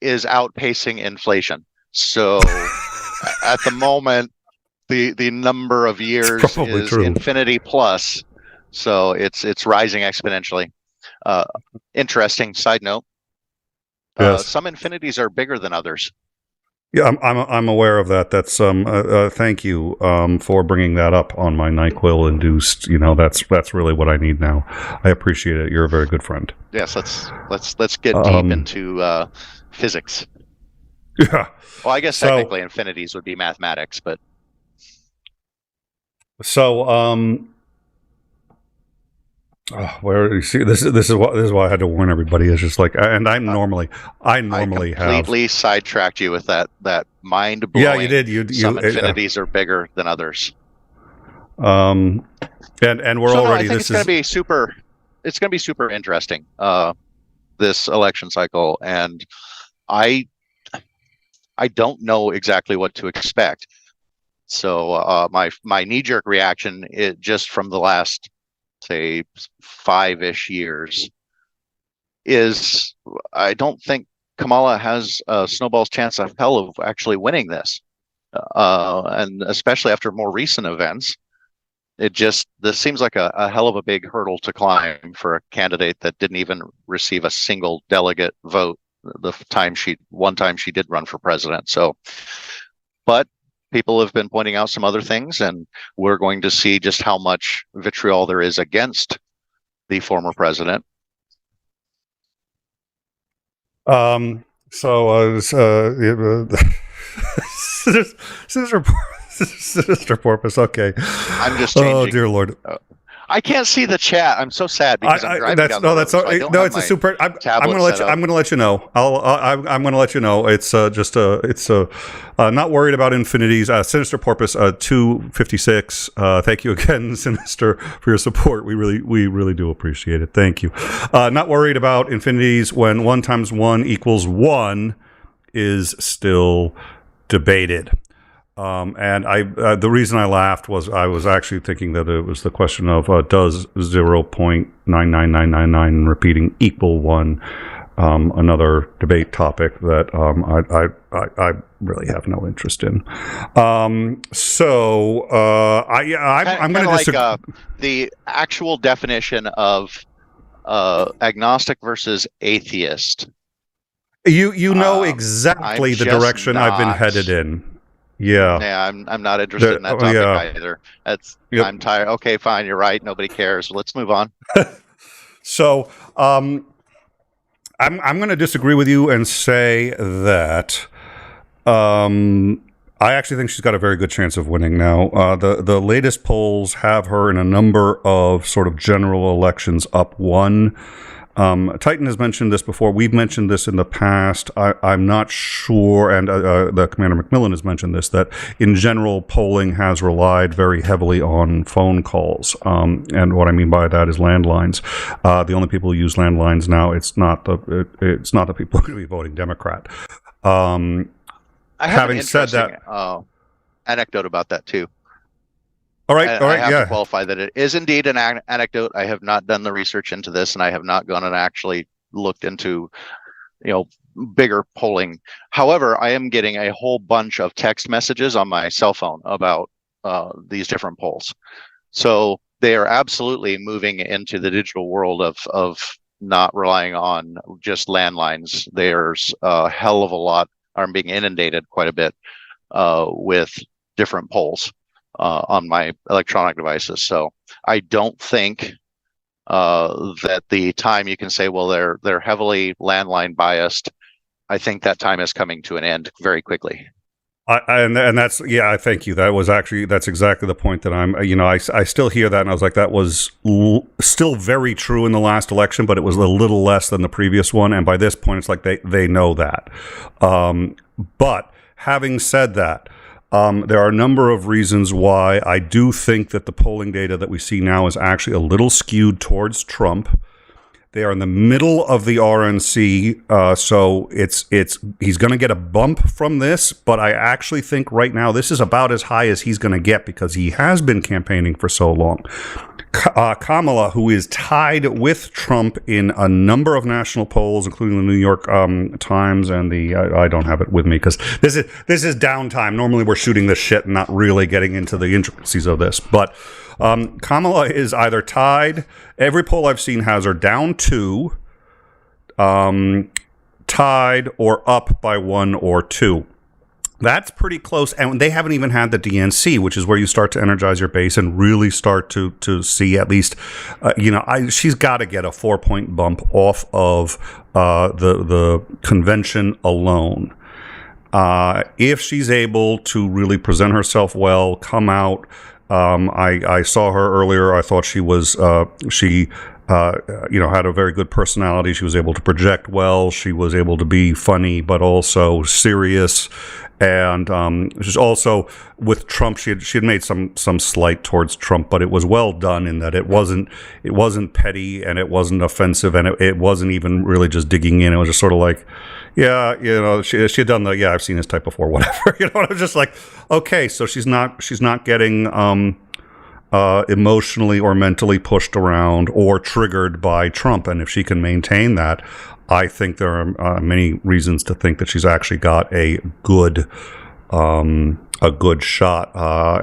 is outpacing inflation. So at the moment, the number of years is true. Infinity plus. So it's rising exponentially. Interesting side note. Yes. Some infinities are bigger than others. Yeah, I'm aware of that. That's thank you for bringing that up on my NyQuil induced. That's really what I need now. I appreciate it. You're a very good friend. Yes, let's get deep into physics. Yeah. Well, I guess technically infinities would be mathematics, but where you see this is why I had to warn everybody. It's just like, and I normally I completely sidetracked you with that mind blowing. Yeah, you did. Some infinities are bigger than others. And we're already. I think it's going to be super. It's going to be super interesting. This election cycle, and I don't know exactly what to expect. So my knee-jerk reaction, just from the last, say, 5-ish years, is I don't think Kamala has a snowball's chance of hell of actually winning this, and especially after more recent events. This seems like a hell of a big hurdle to climb for a candidate that didn't even receive a single delegate vote one time she did run for president. So, but people have been pointing out some other things, and we're going to see just how much vitriol there is against the former president. Sister Porpoise. Okay. I'm just changing. Oh dear Lord. I can't see the chat. I'm so sad because I'm driving down the road, so I don't have it's a super. I'm going to let you know. I'm going to let you know. It's not worried about infinities. Sinister Porpoise 256. Thank you again, Sinister, for your support. We really do appreciate it. Thank you. Not worried about infinities when 1 × 1 = 1 is still debated. And the reason I laughed was I was actually thinking that it was the question of does 0.99999 repeating equal 1? Another debate topic that I really have no interest in. I'm going to disagree. The actual definition of agnostic versus atheist. You know exactly the direction I've been headed in. Yeah, I'm not interested in that topic either. I'm tired. Okay, fine, you're right. Nobody cares. Let's move on. So, I'm going to disagree with you and say that I actually think she's got a very good chance of winning now. The latest polls have her in a number of sort of general elections up 1. Titan has mentioned this before. We've mentioned this in the past. I'm not sure, and the Commander McMillan has mentioned this, that in general, polling has relied very heavily on phone calls. And what I mean by that is landlines. The only people who use landlines now, it's not the people who are going to be voting Democrat. I have having an said that, interesting anecdote about that too. all right, I have yeah. to qualify that it is indeed an anecdote. I have not done the research into this, and I have not gone and actually looked into, bigger polling. However, I am getting a whole bunch of text messages on my cell phone about these different polls. So they are absolutely moving into the digital world of not relying on just landlines. There's a hell of a lot. I'm being inundated quite a bit with different polls on my electronic devices. So I don't think that the time you can say, well, they're heavily landline biased. I think that time is coming to an end very quickly. And that's, I thank you. That's exactly the point that I still hear that, and I was like, that was still very true in the last election, but it was a little less than the previous one. And by this point, it's like they know that. But having said that, there are a number of reasons why I do think that the polling data that we see now is actually a little skewed towards Trump. They are in the middle of the RNC, so he's going to get a bump from this, but I actually think right now this is about as high as he's going to get because he has been campaigning for so long. Kamala, who is tied with Trump in a number of national polls, including the New York Times and I don't have it with me because this is downtime. Normally we're shooting this shit and not really getting into the intricacies of this. But Kamala is either tied. Every poll I've seen has her down 2, tied, or up by 1 or 2. That's pretty close, and they haven't even had the DNC, which is where you start to energize your base and really start to see at least, she's got to get a 4-point bump off of the convention alone. If she's able to really present herself well, come out. I saw her earlier. I thought she was had a very good personality. She was able to project well. She was able to be funny, but also serious. And she's also with Trump. She had made some slight towards Trump, but it was well done in that it wasn't petty and it wasn't offensive and it wasn't even really just digging in. It was just sort of like, she had done the I've seen this type before, whatever. I was just like, okay, so she's not getting emotionally or mentally pushed around or triggered by Trump, and if she can maintain that, I think there are many reasons to think that she's actually got a good shot.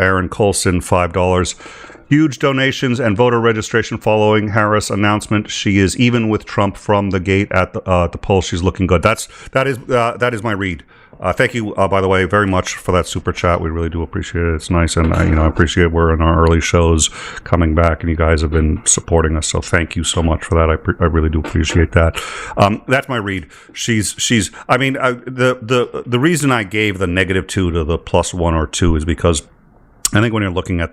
Aaron Colson, $5. Huge donations and voter registration following Harris' announcement. She is even with Trump from the gate at the poll. She's looking good. That is my read. Thank you, by the way, very much for that super chat. We really do appreciate it. It's nice, and I appreciate we're in our early shows coming back, and you guys have been supporting us. So thank you so much for that. I really do appreciate that. That's my read. She's. I mean, the reason I gave the -2 to the +1 or 2 is because I think when you're looking at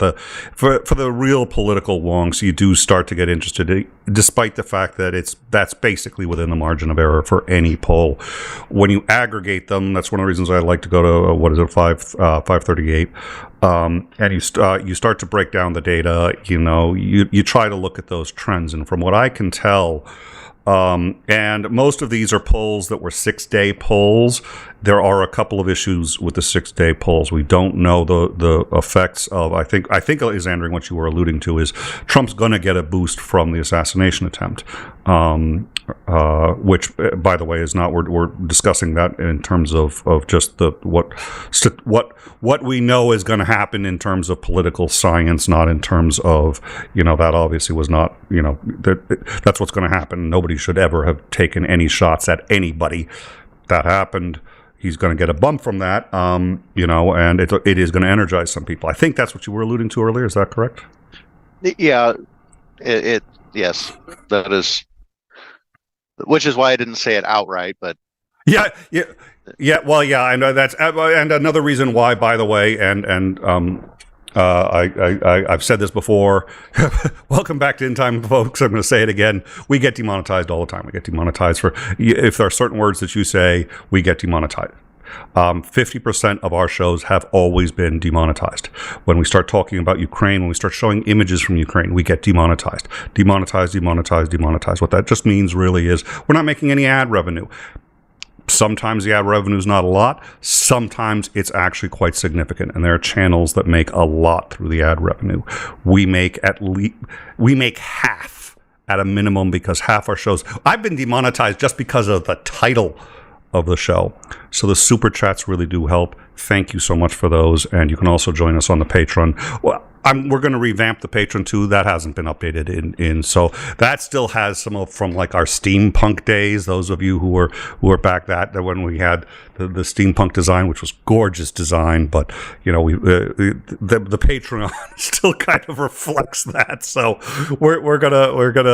for the real political wonks, you do start to get interested, despite the fact that that's basically within the margin of error for any poll. When you aggregate them, that's one of the reasons I like to go to 538, and you start to break down the data. You try to look at those trends, and from what I can tell. And most of these are polls that were 6-day polls. There are a couple of issues with the 6-day polls. We don't know the effects of, I think Isandring, what you were alluding to is Trump's going to get a boost from the assassination attempt, which, by the way, is not, we're discussing that in terms of just what we know is going to happen in terms of political science, not in terms of, that obviously was not, that's what's going to happen. Nobody should ever have taken any shots at anybody. That happened. He's going to get a bump from that, and it is going to energize some people. I think that's what you were alluding to earlier. Is that correct? Yeah, yes, that is, which is why I didn't say it outright, but yeah. Well, yeah, I know that's, and another reason why, by the way, and I've said this before. Welcome back to In Time, folks. I'm going to say it again. We get demonetized all the time. We get demonetized for if there are certain words that you say, we get demonetized. 50% of our shows have always been demonetized. When we start talking about Ukraine, when we start showing images from Ukraine, we get demonetized. Demonetized, demonetized, demonetized. What that just means really is we're not making any ad revenue. Sometimes the ad revenue is not a lot. Sometimes it's actually quite significant, and there are channels that make a lot through the ad revenue. We make half at a minimum because half our shows. I've been demonetized just because of the title of the show. So the super chats really do help. Thank you so much for those, and you can also join us on the Patreon. Well, we're going to revamp the Patreon too. That hasn't been updated in so that still has some of from like our steampunk days. Those of you who were back that when we had the steampunk design, which was gorgeous design, but you know the Patreon still kind of reflects that. So we're gonna get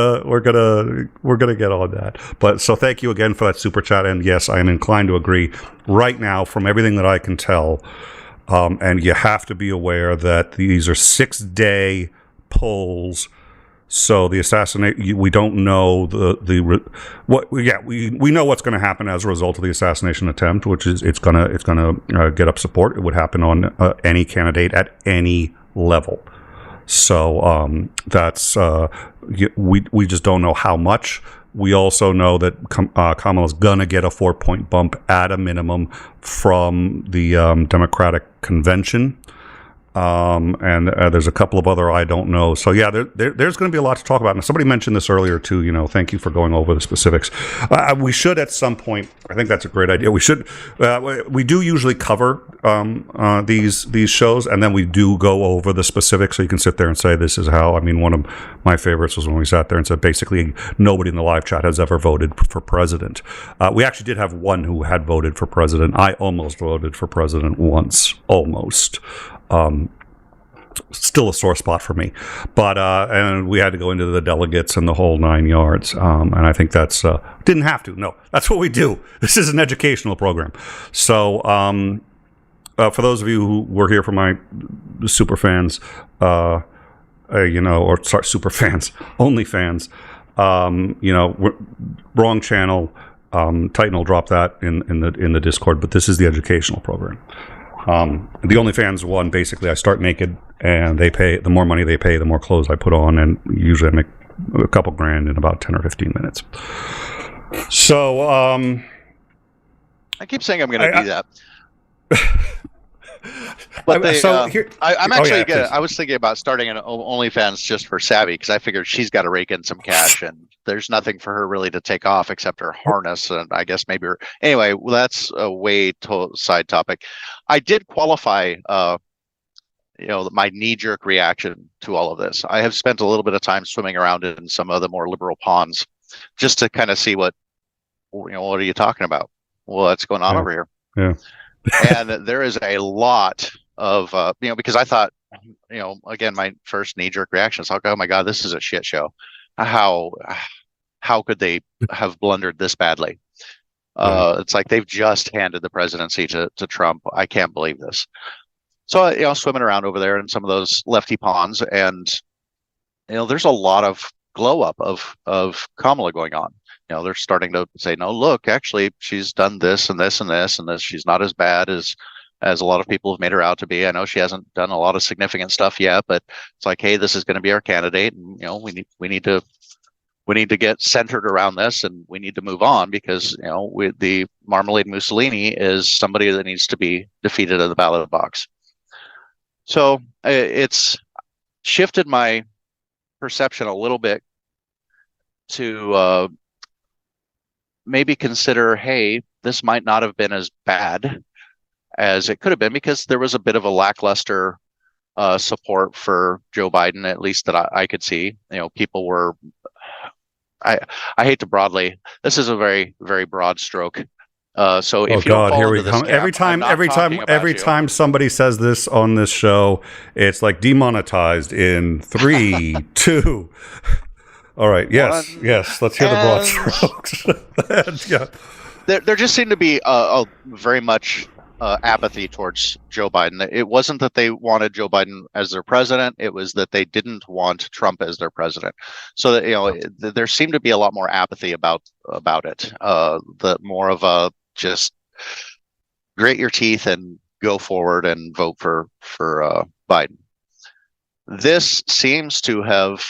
on that. But so thank you again for that super chat. And yes, I am inclined to agree. Right now, from everything that I can tell. And you have to be aware that these are 6-day polls. So the assassination, we don't know we know what's going to happen as a result of the assassination attempt, which is it's gonna get up support. It would happen on any candidate at any level. So that's we just don't know how much. We also know that Kamala's going to get a 4-point bump at a minimum from the Democratic convention. And there's a couple of other I don't know. So, yeah, there's going to be a lot to talk about. And somebody mentioned this earlier, too. You know, thank you for going over the specifics. We should at some point, I think that's a great idea. We should, we do usually cover these shows, and then we do go over the specifics so you can sit there and say, this is how. I mean, one of my favorites was when we sat there and said, basically, nobody in the live chat has ever voted for president. We actually did have one who had voted for president. I almost voted for president once. Almost. Still a sore spot for me, but and we had to go into the delegates and the whole 9 yards, and I think that's didn't have to. No, that's what we do. This is an educational program. So for those of you who were here for my super fans, super fans, only fans, wrong channel. Titan will drop that in the Discord, but this is the educational program. The OnlyFans one, basically, I start naked, and they pay. The more money they pay, the more clothes I put on, and usually I make a couple grand in about 10 or 15 minutes. So, I keep saying I'm going to do that. But I was thinking about starting an OnlyFans just for Savvy, because I figured she's got to rake in some cash, and there's nothing for her really to take off except her harness, and I guess maybe her. Anyway, well, that's a way side topic. I did qualify, my knee-jerk reaction to all of this. I have spent a little bit of time swimming around in some of the more liberal ponds, just to kind of see what are you talking about? What's going on over here? Yeah. And there is a lot of, because I thought, again, my first knee-jerk reaction is, oh my God, this is a shit show. How could they have blundered this badly? It's like they've just handed the presidency to Trump. I can't believe this. So, swimming around over there in some of those lefty ponds, and, there's a lot of glow up of Kamala going on. They're starting to say, no, look, actually, she's done this and this and this, and this. She's not as bad as a lot of people have made her out to be. I know she hasn't done a lot of significant stuff yet, but it's like, hey, this is going to be our candidate, and we need to get centered around this, and we need to move on, because with the Marmalade Mussolini is somebody that needs to be defeated in the ballot box. So it's shifted my perception a little bit to maybe consider, hey, this might not have been as bad as it could have been, because there was a bit of a lackluster support for Joe Biden, at least that I could see. People were, I hate to broadly, this is a very, very broad stroke. So if you don't fall into this camp, every time somebody says this on this show, it's like demonetized in 3, 2. All right. Yes. Let's hear the broad strokes. Yeah. There just seemed to be a very much apathy towards Joe Biden. It wasn't that they wanted Joe Biden as their president. It was that they didn't want Trump as their president. So that, there seemed to be a lot more apathy about it. The more of a just grit your teeth and go forward and vote for Biden. This seems to have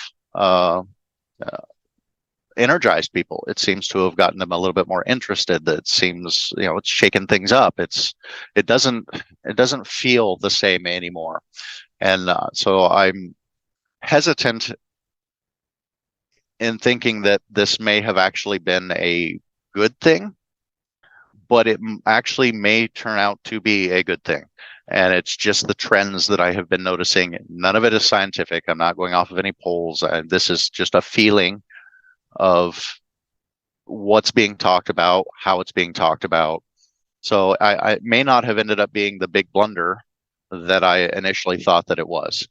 energized people. It seems to have gotten them a little bit more interested. That seems, it's shaken things up. It doesn't feel the same anymore. And so I'm hesitant in thinking that this may have actually been a good thing, but it actually may turn out to be a good thing. And it's just the trends that I have been noticing. None of it is scientific. I'm not going off of any polls. This is just a feeling of what's being talked about, how it's being talked about. So I may not have ended up being the big blunder that I initially thought that it was.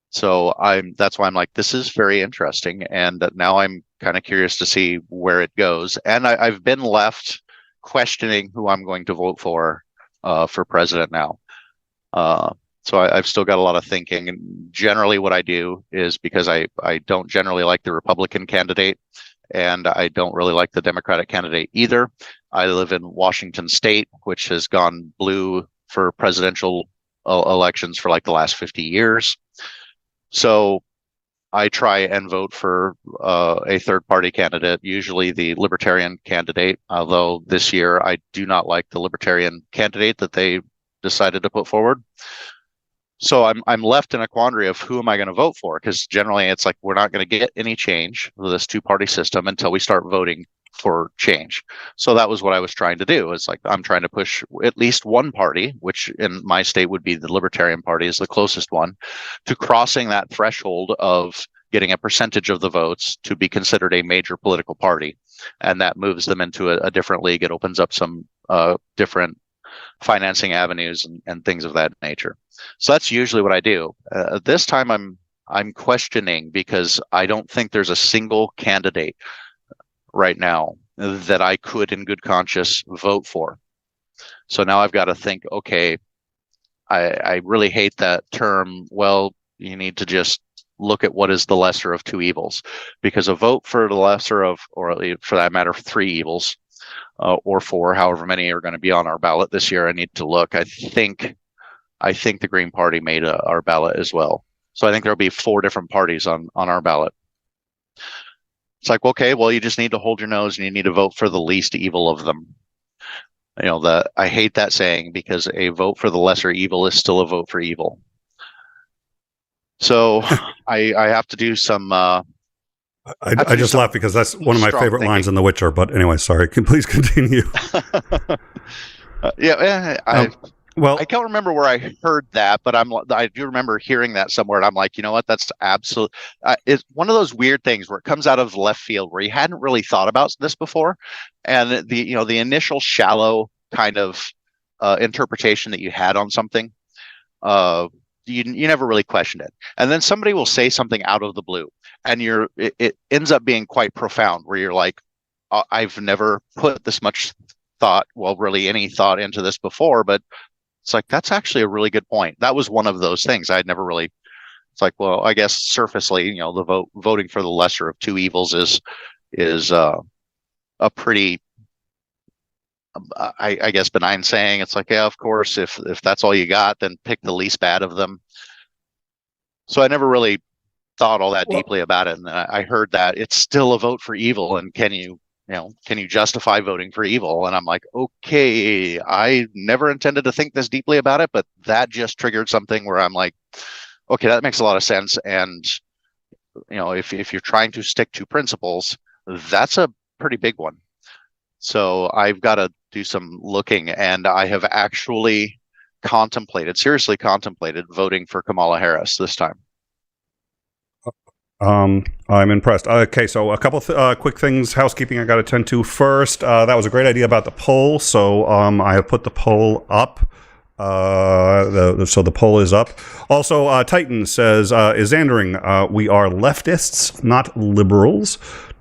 So that's why I'm like, this is very interesting. And now I'm kind of curious to see where it goes. And I've been left questioning who I'm going to vote for president now. So I've still got a lot of thinking. And generally what I do is, because I don't generally like the Republican candidate, and I don't really like the Democratic candidate either. I live in Washington State, which has gone blue for presidential elections for like the last 50 years. So I try and vote for a third party candidate, usually the Libertarian candidate, although this year I do not like the Libertarian candidate that they decided to put forward. So I'm left in a quandary of who am I going to vote for? Because generally it's like, we're not going to get any change with this two-party system until we start voting for change. So that was what I was trying to do. It's like, I'm trying to push at least one party, which in my state would be the Libertarian Party, is the closest one, to crossing that threshold of getting a percentage of the votes to be considered a major political party. And that moves them into a different league. It opens up some different financing avenues and things of that nature. So that's usually what I do. This time I'm questioning, because I don't think there's a single candidate right now that I could in good conscience vote for. So now I've got to think, okay, I really hate that term. Well, you need to just look at what is the lesser of two evils, because a vote for the lesser of, or for that matter, three evils, or four, however many are going to be on our ballot this year. I need to look. I think the Green Party made our ballot as well. So I think there'll be 4 different parties on our ballot. It's like, okay, well, you just need to hold your nose and you need to vote for the least evil of them. I hate that saying, because a vote for the lesser evil is still a vote for evil. So I have to do some. I just laugh because that's one of my favorite lines in The Witcher. But anyway, sorry. Please continue. I can't remember where I heard that, but I do remember hearing that somewhere, and I'm like, you know what? That's absolute. It's one of those weird things where it comes out of left field, where you hadn't really thought about this before, and the initial shallow kind of interpretation that you had on something, you never really questioned it, and then somebody will say something out of the blue, and it ends up being quite profound, where you're like, I've never put this much thought, well, really any thought into this before, but it's like, that's actually a really good point. That was one of those things I'd never really. It's like, well, I guess surfacely, the voting for the lesser of two evils is a pretty, I guess, benign saying. It's like, yeah, of course, if that's all you got, then pick the least bad of them. So I never really thought all that deeply about it, and I heard that it's still a vote for evil, and can you justify voting for evil? And I'm like, okay, I never intended to think this deeply about it, but that just triggered something where I'm like, okay, that makes a lot of sense. And if you're trying to stick to principles, that's a pretty big one. So I've got to do some looking, and I have actually seriously contemplated voting for Kamala Harris this time. I'm impressed. Okay, so a couple quick things, housekeeping I got to attend to. First, that was a great idea about the poll. So I have put the poll up. So the poll is up. Also, Titan says, Isandring, we are leftists, not liberals.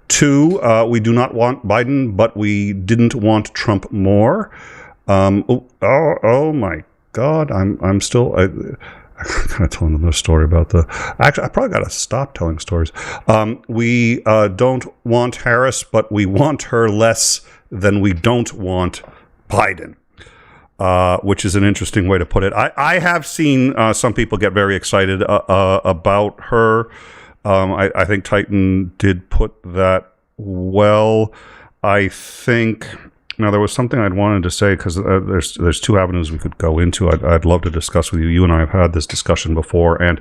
2, we do not want Biden, but we didn't want Trump more. Oh my God! I'm still. I'm kind of telling them a story about the. Actually, I probably got to stop telling stories. We don't want Harris, but we want her less than we don't want Biden. Which is an interesting way to put it. I have seen some people get very excited about her. I think Titan did put that well. I think. Now, there was something I'd wanted to say, because there's two avenues we could go into. I'd love to discuss with you. You and I have had this discussion before, and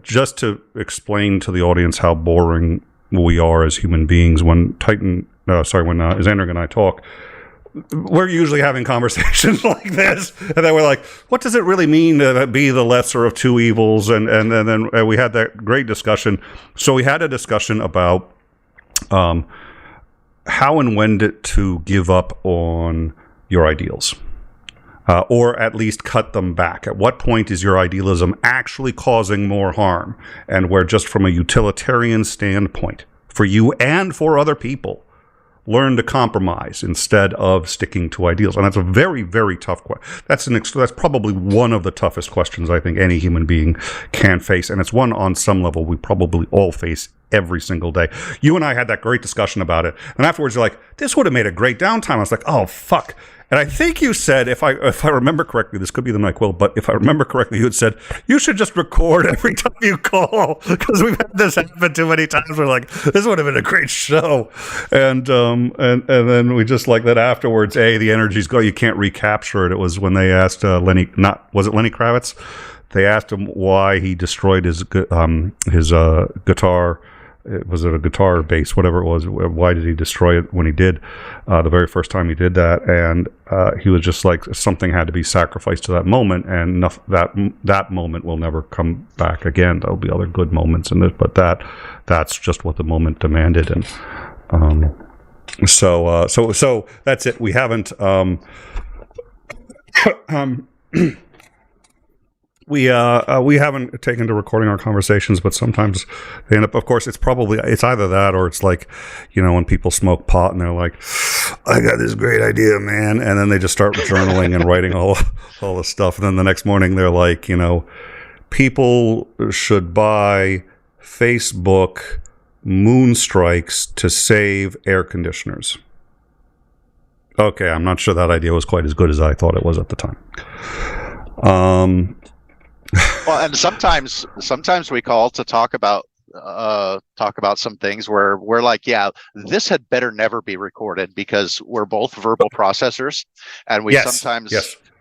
just to explain to the audience how boring we are as human beings, when Isandring and I talk, we're usually having conversations like this, and then we're like, what does it really mean to be the lesser of two evils? And then we had that great discussion. So we had a discussion about how and when to give up on your ideals, or at least cut them back. At what point is your idealism actually causing more harm? And where, just from a utilitarian standpoint, for you and for other people, learn to compromise instead of sticking to ideals. And that's a very, very tough question. That's probably one of the toughest questions I think any human being can face. And it's one, on some level, we probably all face every single day. You and I had that great discussion about it. And afterwards, you're like, this would have made a great downtime. I was like, oh, fuck. And I think you said, if I remember correctly, this could be the NyQuil, but if I remember correctly, you had said, you should just record every time you call, because we've had this happen too many times. We're like, this would have been a great show. And then we just, like, that afterwards, the energy's gone. You can't recapture it. It was when they asked Lenny Kravitz? They asked him why he destroyed his guitar. Was it a guitar or bass, whatever it was? Why did he destroy it when he did, the very first time he did that? And he was just like, something had to be sacrificed to that moment, and that moment will never come back again. There'll be other good moments in it, but that's just what the moment demanded. And so that's it. We haven't. We haven't taken to recording our conversations, but sometimes they end up, of course, it's either that, or it's like, when people smoke pot and they're like, I got this great idea, man. And then they just start journaling and writing all the stuff. And then the next morning they're like, people should buy Facebook moon strikes to save air conditioners. Okay, I'm not sure that idea was quite as good as I thought it was at the time. Well, and sometimes we call to talk about some things where we're like, yeah, this had better never be recorded, because we're both verbal processors, and we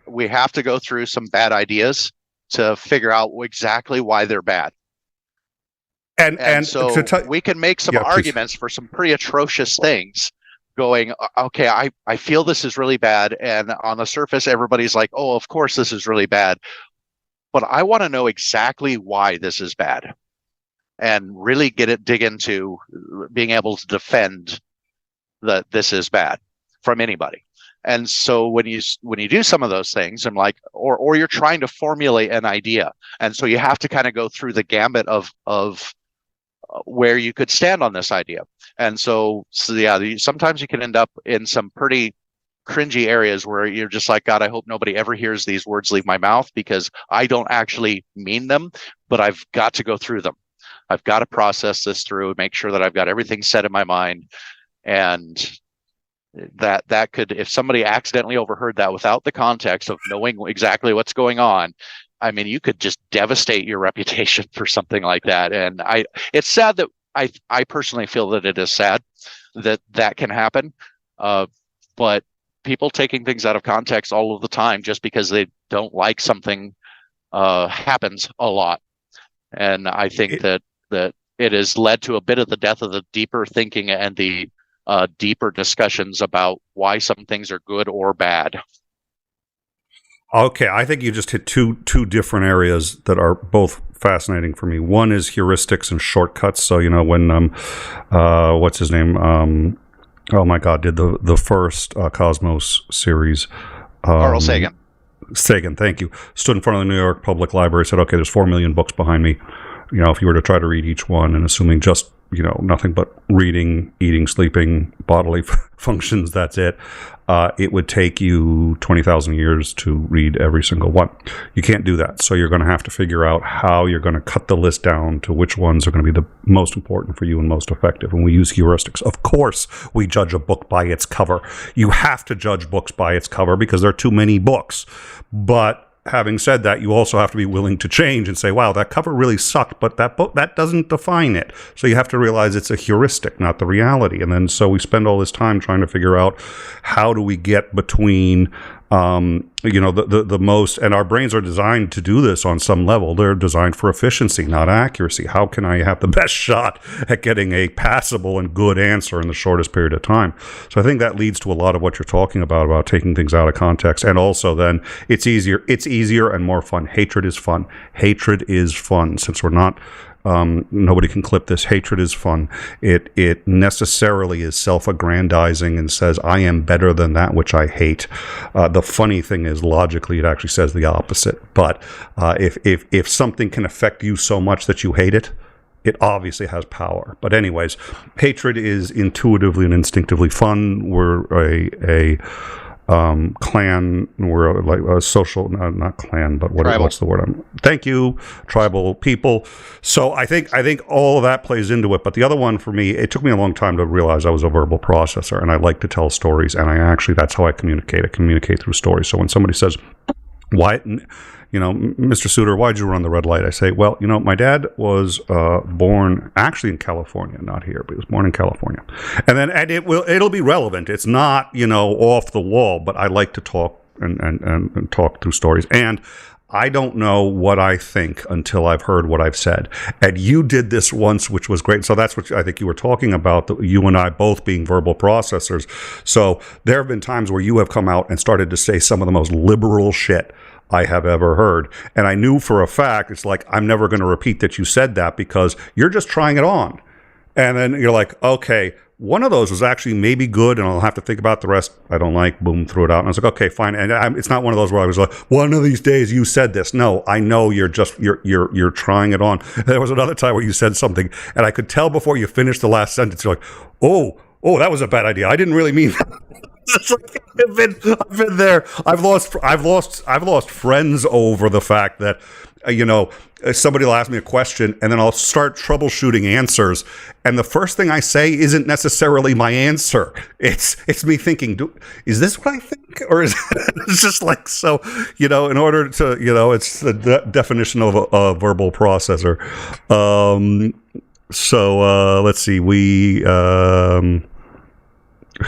we have to go through some bad ideas to figure out exactly why they're bad. And so we can make some arguments for some pretty atrocious things, going, okay, I feel this is really bad, and on the surface everybody's like, oh, of course this is really bad. But I want to know exactly why this is bad, and really dig into being able to defend that this is bad from anybody. And so when you do some of those things, I'm like, or you're trying to formulate an idea, and so you have to kind of go through the gambit of where you could stand on this idea. And so yeah, sometimes you can end up in some pretty cringy areas where you're just like, God, I hope nobody ever hears these words leave my mouth, because I don't actually mean them, but I've got to go through them. I've got to process this through and make sure that I've got everything set in my mind. And that could, if somebody accidentally overheard that without the context of knowing exactly what's going on, I mean, you could just devastate your reputation for something like that. And it's sad that I personally feel that it is sad that can happen. But people taking things out of context all of the time just because they don't like something happens a lot. And I think that it has led to a bit of the death of the deeper thinking and the deeper discussions about why some things are good or bad. Okay, I think you just hit two different areas that are both fascinating for me. One is heuristics and shortcuts. So, when what's his name? Oh my God, did the first Cosmos series. Carl Sagan. Sagan, thank you. Stood in front of the New York Public Library, said, okay, there's 4 million books behind me. if you were to try to read each one and assuming just, nothing but reading, eating, sleeping, bodily functions, that's it, it would take you 20,000 years to read every single one. You can't do that. So you're going to have to figure out how you're going to cut the list down to which ones are going to be the most important for you and most effective. And we use heuristics. Of course, we judge a book by its cover. You have to judge books by its cover because there are too many books. But having said that, you also have to be willing to change and say, wow, that cover really sucked, but that book, that doesn't define it. So you have to realize it's a heuristic, not the reality. And then so we spend all this time trying to figure out how do we get between the most, and our brains are designed to do this on some level. They're designed for efficiency, not accuracy. How can I have the best shot at getting a passable and good answer in the shortest period of time? So I think that leads to a lot of what you're talking about taking things out of context. And also then it's easier and more fun. Hatred is fun. Hatred is fun. Since we're not, nobody can clip this. Hatred is fun. It necessarily is self-aggrandizing and says, I am better than that which I hate. The funny thing is, logically, it actually says the opposite. But if something can affect you so much that you hate it, it obviously has power. But anyways, hatred is intuitively and instinctively fun. We're a clan, we're like a social, not clan, but what's the word? Thank you, tribal people. So I think all of that plays into it. But the other one for me, it took me a long time to realize I was a verbal processor, and I like to tell stories, and that's how I communicate. I communicate through stories. So when somebody says, why, Mr. Suter, why'd you run the red light? I say, well, my dad was born actually in California, not here, but he was born in California. And it'll be relevant. It's not, off the wall, but I like to talk and talk through stories. And I don't know what I think until I've heard what I've said. And you did this once, which was great. So that's what I think you were talking about, you and I both being verbal processors. So there have been times where you have come out and started to say some of the most liberal shit I have ever heard. And I knew for a fact, it's like, I'm never going to repeat that you said that because you're just trying it on. And then you're like, okay, one of those was actually maybe good, and I'll have to think about the rest. I don't like, boom, threw it out. And I was like, okay, fine. And it's not one of those where I was like, one of these days you said this. No, I know you're trying it on. And there was another time where you said something, and I could tell before you finished the last sentence, you're like, oh, that was a bad idea. I didn't really mean that. It's like, I've been there. I've lost friends over the fact that, somebody will ask me a question and then I'll start troubleshooting answers. And the first thing I say isn't necessarily my answer. It's me thinking, is this what I think? Or is it's just like, so, in order to, it's the definition of a verbal processor. So let's see,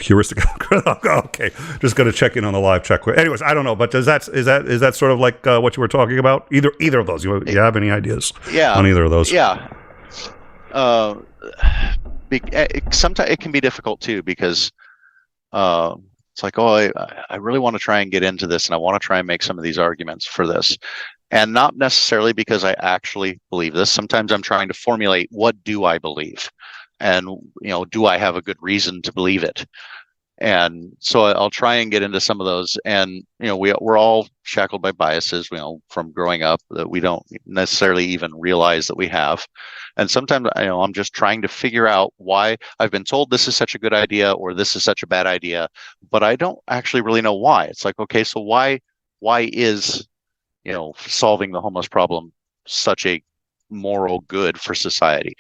heuristic. Okay, just going to check in on the live check. Anyways, I don't know, but is that sort of like what you were talking about? Either of those. You have any ideas? Yeah, on either of those? Yeah. Sometimes it can be difficult too because it's like, I really want to try and get into this, and I want to try and make some of these arguments for this, and not necessarily because I actually believe this. Sometimes I'm trying to formulate, what do I believe? And, do I have a good reason to believe it? And so I'll try and get into some of those. And, we're all shackled by biases, from growing up that we don't necessarily even realize that we have. And sometimes, I'm just trying to figure out why I've been told this is such a good idea or this is such a bad idea, but I don't actually really know why. It's like, okay, so why is, solving the homeless problem such a moral good for society?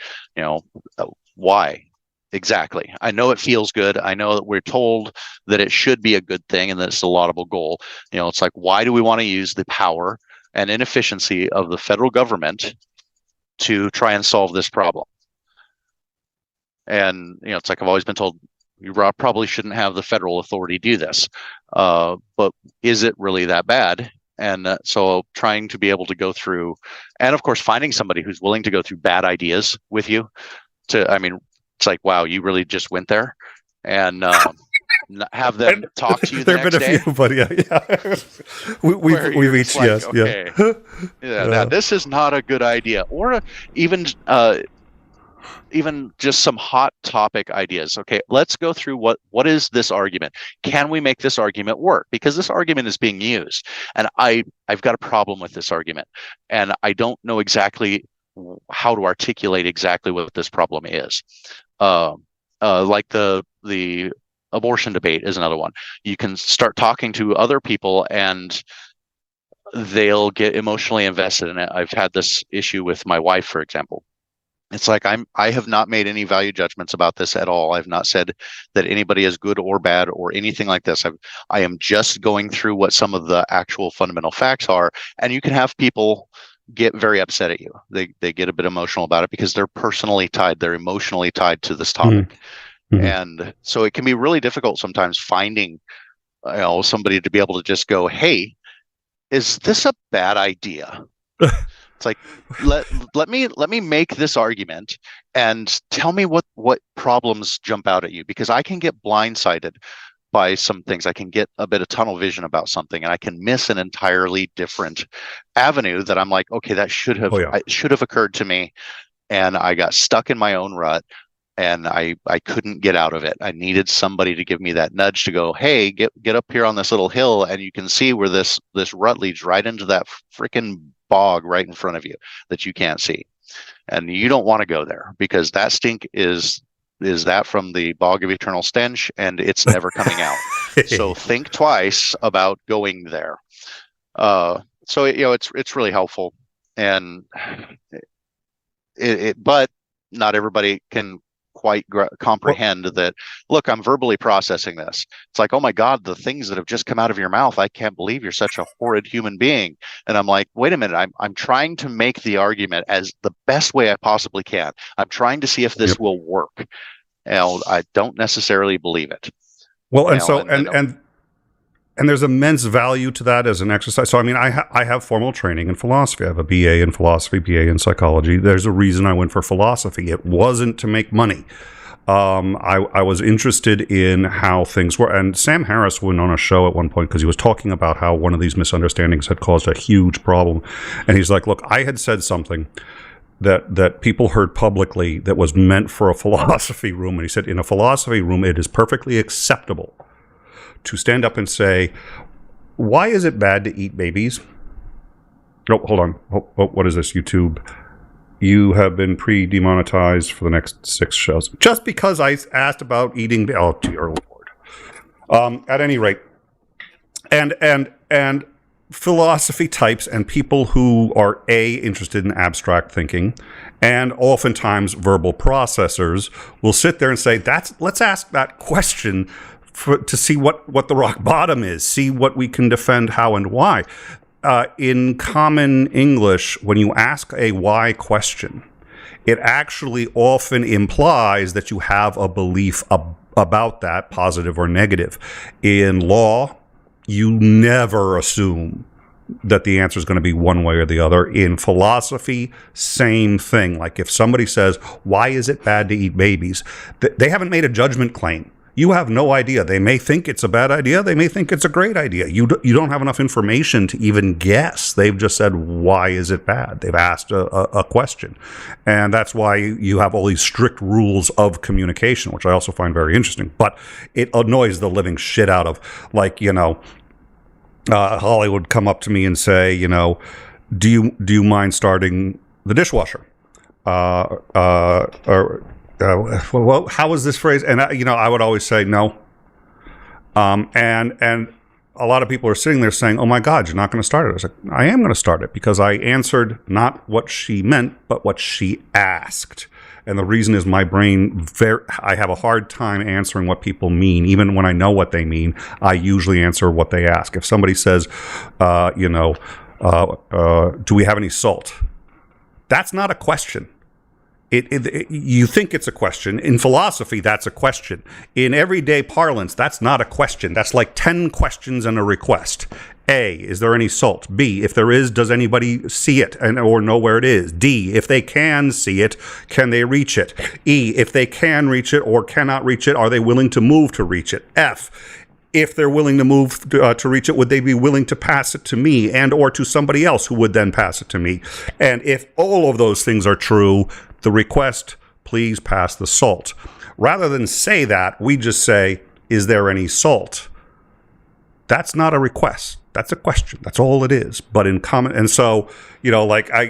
Why exactly? I know it feels good. I know that we're told that it should be a good thing and that it's a laudable goal. It's like, why do we want to use the power and inefficiency of the federal government to try and solve this problem? And, it's like, I've always been told you probably shouldn't have the federal authority do this. But is it really that bad? And so trying to be able to go through, and of course, finding somebody who's willing to go through bad ideas with you. It's like, wow, you really just went there, and have them talk to you the next day. There have been a few, but yeah. We've each, like, yes, okay. Yeah. Now this is not a good idea, or even just some hot topic ideas. Okay, let's go through what is this argument? Can we make this argument work? Because this argument is being used, and I've got a problem with this argument, and I don't know exactly how to articulate exactly what this problem is. Like the abortion debate is another one. You can start talking to other people and they'll get emotionally invested in it. I've had this issue with my wife, for example. It's like I have not made any value judgments about this at all. I've not said that anybody is good or bad or anything like this. I am just going through what some of the actual fundamental facts are. And you can have people get very upset at you. They get a bit emotional about it because they're personally tied. They're emotionally tied to this topic. Mm-hmm. And so it can be really difficult sometimes finding somebody to be able to just go, hey, is this a bad idea? It's like, let me make this argument and tell me what problems jump out at you, because I can get blindsided by some things. I can get a bit of tunnel vision about something and I can miss an entirely different avenue that I'm like, okay, that should have occurred to me. And I got stuck in my own rut and I couldn't get out of it. I needed somebody to give me that nudge to go, hey, get up here on this little hill and you can see where this rut leads right into that freaking bog right in front of you that you can't see. And you don't want to go there because that stink is that from the bog of eternal stench and it's never coming out. So think twice about going there. So it's really helpful, and but not everybody can quite comprehend that. Look, I'm verbally processing this. It's like, oh my God, the things that have just come out of your mouth, I can't believe you're such a horrid human being. And I'm like, wait a minute, I'm trying to make the argument as the best way I possibly can. I'm trying to see if this will work. And I don't necessarily believe it. Well, and there's immense value to that as an exercise. So, I mean, I have formal training in philosophy. I have a BA in philosophy, BA in psychology. There's a reason I went for philosophy. It wasn't to make money. I was interested in how things were. And Sam Harris went on a show at one point because he was talking about how one of these misunderstandings had caused a huge problem. And he's like, look, I had said something that people heard publicly that was meant for a philosophy room. And he said, in a philosophy room, it is perfectly acceptable to stand up and say, why is it bad to eat babies? Oh, hold on. What is this, YouTube? You have been pre-demonetized for the next 6 shows. Just because I asked about eating... Oh, dear Lord. At any rate, and philosophy types and people who are interested in abstract thinking and oftentimes verbal processors will sit there and say, let's ask that question to see what the rock bottom is, see what we can defend, how and why. In common English, when you ask a why question, it actually often implies that you have a belief about that, positive or negative. In law, you never assume that the answer is going to be one way or the other. In philosophy, same thing. Like if somebody says, why is it bad to eat babies? They haven't made a judgment claim. You have no idea. They may think it's a bad idea. They may think it's a great idea. You don't have enough information to even guess. They've just said, why is it bad? They've asked a question. And that's why you have all these strict rules of communication, which I also find very interesting. But it annoys the living shit out of, like, Holly would come up to me and say, do you mind starting the dishwasher? Well, how was this phrase? And I would always say no. And a lot of people are sitting there saying, "Oh my God, you're not going to start it." I was like, "I am going to start it because I answered not what she meant, but what she asked." And the reason is my brain, I have a hard time answering what people mean. Even when I know what they mean, I usually answer what they ask. If somebody says, "Do we have any salt?" That's not a question. You think it's a question. In philosophy, that's a question. In everyday parlance, that's not a question. That's like 10 questions and a request. A, is there any salt? B, if there is, does anybody see it or know where it is? D, if they can see it, can they reach it? E, if they can reach it or cannot reach it, are they willing to move to reach it? F, if they're willing to move to reach it, would they be willing to pass it to me and or to somebody else who would then pass it to me? And if all of those things are true, the request, please pass the salt. Rather than say that, we just say, is there any salt? That's not a request. That's a question. That's all it is. But in common, and so,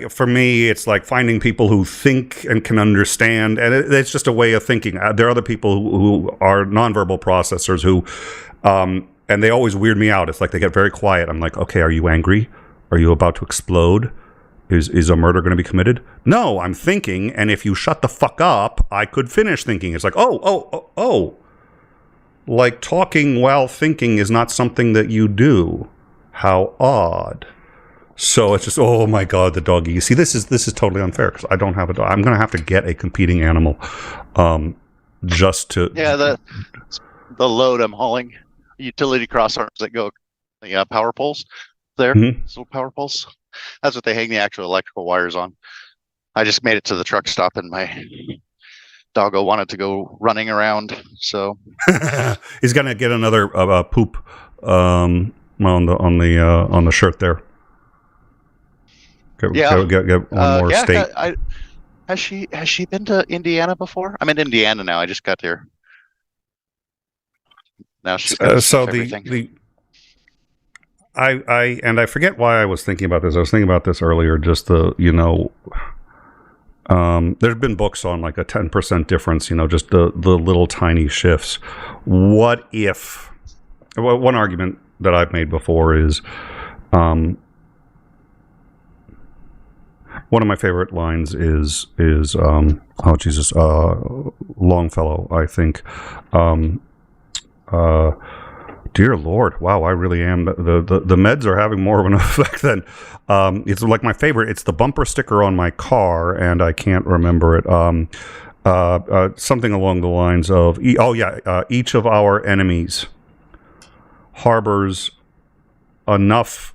for me, it's like finding people who think and can understand, and it's just a way of thinking. There are other people who are nonverbal processors who, and they always weird me out. It's like they get very quiet. I'm like, okay, are you angry? Are you about to explode? Is a murder going to be committed? No, I'm thinking, and if you shut the fuck up, I could finish thinking. It's like, oh. Like talking while thinking is not something that you do. How odd. So it's just, oh my God, the doggy. You see, this is totally unfair because I don't have a dog. I'm going to have to get a competing animal, just to. Yeah, the load I'm hauling, utility cross arms that go, the power poles there, little power poles. That's what they hang the actual electrical wires on. I just made it to the truck stop and my doggo wanted to go running around, so he's gonna get another poop on the shirt there. Get one more state. Has she been to Indiana before? I'm in Indiana now. I just got there. Now she's got I forget why I was thinking about this. I was thinking about this earlier. Just there's been books on like a 10% difference, just the little tiny shifts. What if, one argument that I've made before is, one of my favorite lines is Longfellow, I think, dear Lord, wow, I really am. The meds are having more of an effect than, it's like my favorite. It's the bumper sticker on my car, and I can't remember it. Something along the lines of, each of our enemies harbors enough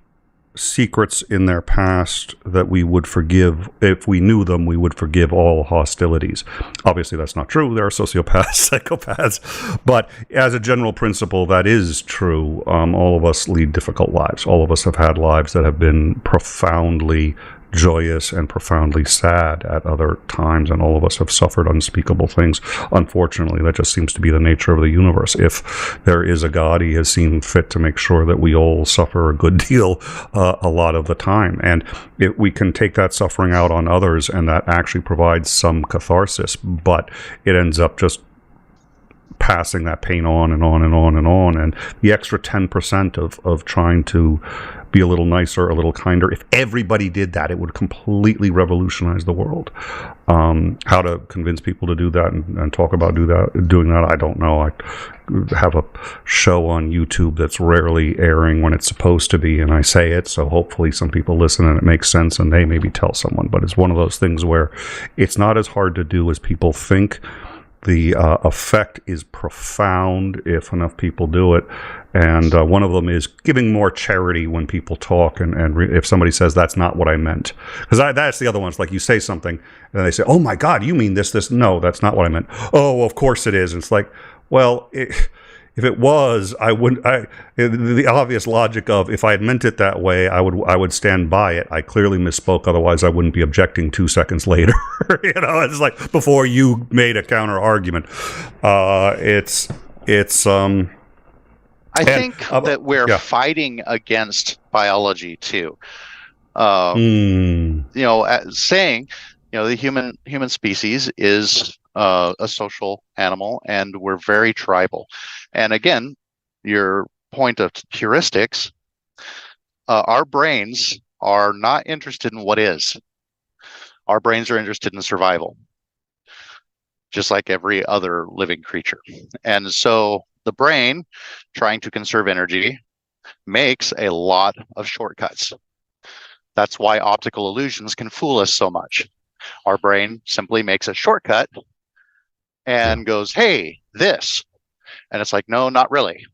secrets in their past that we would forgive. If we knew them, we would forgive all hostilities. Obviously, that's not true. There are sociopaths, psychopaths. But as a general principle, that is true. All of us lead difficult lives. All of us have had lives that have been profoundly joyous and profoundly sad at other times, and all of us have suffered unspeakable things. Unfortunately, that just seems to be the nature of the universe. If there is a God, he has seen fit to make sure that we all suffer a good deal a lot of the time, and we can take that suffering out on others, and that actually provides some catharsis, but it ends up just passing that pain on and on and on and on. And the extra 10% of trying to be a little nicer, a little kinder, if everybody did that, it would completely revolutionize the world. How to convince people to do that and talk about doing that, I don't know. I have a show on YouTube that's rarely airing when it's supposed to be, and I say it, so hopefully some people listen and it makes sense and they maybe tell someone. But it's one of those things where it's not as hard to do as people think. The effect is profound if enough people do it. And one of them is giving more charity when people talk. And if somebody says, that's not what I meant. Because that's the other one. It's like you say something and they say, oh my God, you mean this. No, that's not what I meant. Oh, well, of course it is. And it's like, well, if it was, I wouldn't. The obvious logic of if I had meant it that way, I would stand by it. I clearly misspoke. Otherwise, I wouldn't be objecting 2 seconds later. It's like before you made a counter argument. I think that we're fighting against biology too. Saying, the human species is a social animal, and we're very tribal. And again, your point of heuristics, our brains are not interested in what is. Our brains are interested in survival, just like every other living creature. And so the brain, trying to conserve energy, makes a lot of shortcuts. That's why optical illusions can fool us so much. Our brain simply makes a shortcut and goes, hey, this. And it's like, no, not really.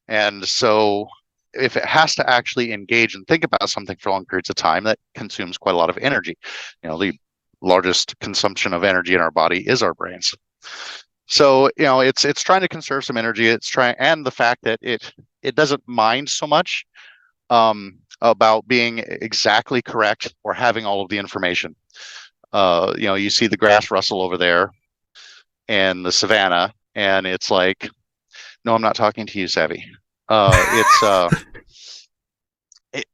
And so if it has to actually engage and think about something for long periods of time, that consumes quite a lot of energy. The largest consumption of energy in our body is our brains. So, it's trying to conserve some energy. And the fact that it doesn't mind so much about being exactly correct or having all of the information. You see the grass rustle over there and the savannah, and it's like, no, I'm not talking to you, Savvy.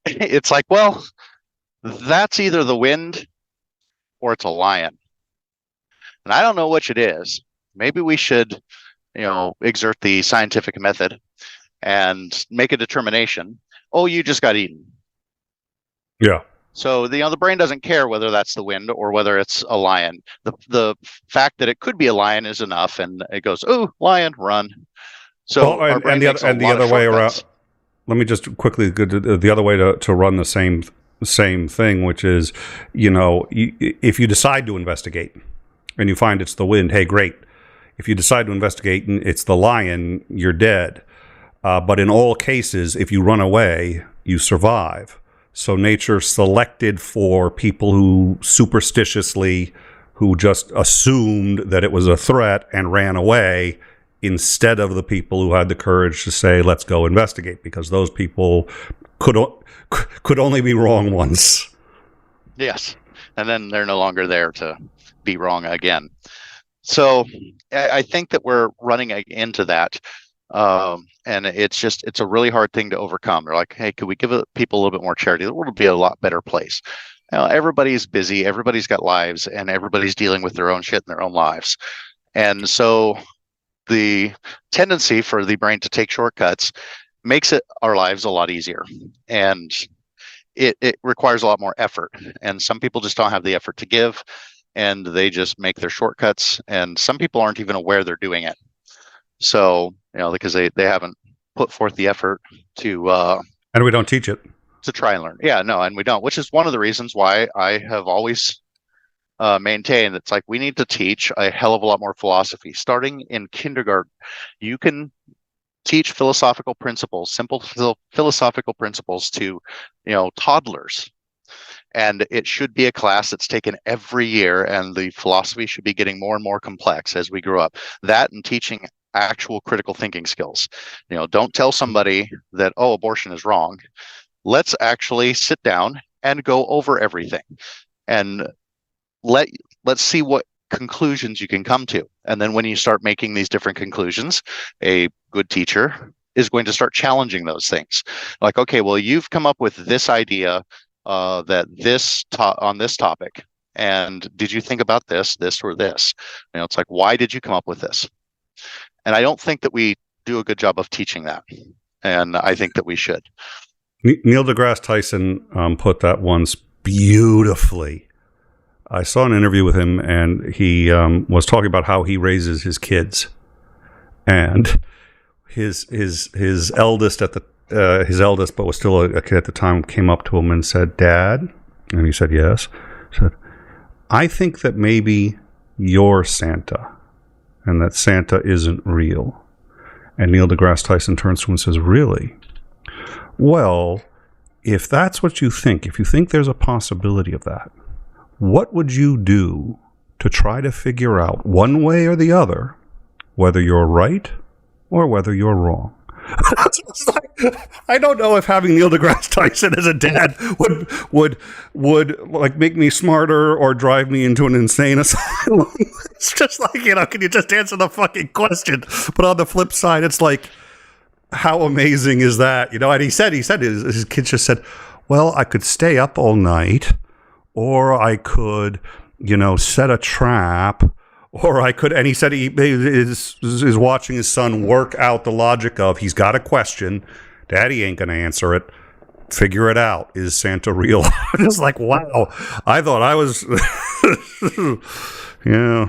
It's like, well, that's either the wind or it's a lion, and I don't know which it is. Maybe we should, exert the scientific method and make a determination. Oh, you just got eaten. Yeah. So the brain doesn't care whether that's the wind or whether it's a lion. The fact that it could be a lion is enough, and it goes, oh, lion, run. So Well, our brain and the makes other a and the lot of other way around. shortcuts. Let me just quickly go to the other way to run the same thing, which is, if you decide to investigate and you find it's the wind, hey, great. If you decide to investigate and it's the lion, you're dead. But in all cases, if you run away, you survive. So nature selected for people who just assumed that it was a threat and ran away, instead of the people who had the courage to say, let's go investigate, because those people could only be wrong once. Yes. And then they're no longer there to be wrong again. So I think that we're running into that. And it's a really hard thing to overcome. They're like, hey, could we give people a little bit more charity? The world would be a lot better place. Everybody's busy, everybody's got lives, and everybody's dealing with their own shit in their own lives. And so the tendency for the brain to take shortcuts makes our lives a lot easier. And it requires a lot more effort. And some people just don't have the effort to give, and they just make their shortcuts. And some people aren't even aware they're doing it. So, because they haven't put forth the effort to and we don't teach it, to try and learn. Yeah, no, and we don't, which is one of the reasons why I have always maintained it's like we need to teach a hell of a lot more philosophy. Starting in kindergarten, you can teach philosophical principles, simple philosophical principles to, toddlers. And it should be a class that's taken every year, and the philosophy should be getting more and more complex as we grow up. That and teaching actual critical thinking skills. Don't tell somebody that, oh, abortion is wrong. Let's actually sit down and go over everything, and let's see what conclusions you can come to. And then when you start making these different conclusions, a good teacher is going to start challenging those things. Like, okay, well, you've come up with this idea on this topic, and did you think about this, or this? It's like, why did you come up with this? And I don't think that we do a good job of teaching that, and I think that we should. Neil deGrasse Tyson put that once beautifully. I saw an interview with him, and he was talking about how he raises his kids, and his eldest but was still a kid at the time, came up to him and said, "Dad," and he said, "Yes." He said, "I think that maybe you're Santa, and that Santa isn't real." And Neil deGrasse Tyson turns to him and says, "Really? Well, if that's what you think, if you think there's a possibility of that, what would you do to try to figure out, one way or the other, whether you're right or whether you're wrong?" I don't know if having Neil deGrasse Tyson as a dad would like make me smarter or drive me into an insane asylum. It's just like, can you just answer the fucking question? But on the flip side, it's like, how amazing is that? And he said his kids just said, well, I could stay up all night, or I could, set a trap, or I could, and he said he is watching his son work out the logic of, he's got a question, Daddy ain't going to answer it, figure it out. Is Santa real? It's like, wow. I thought I was, yeah.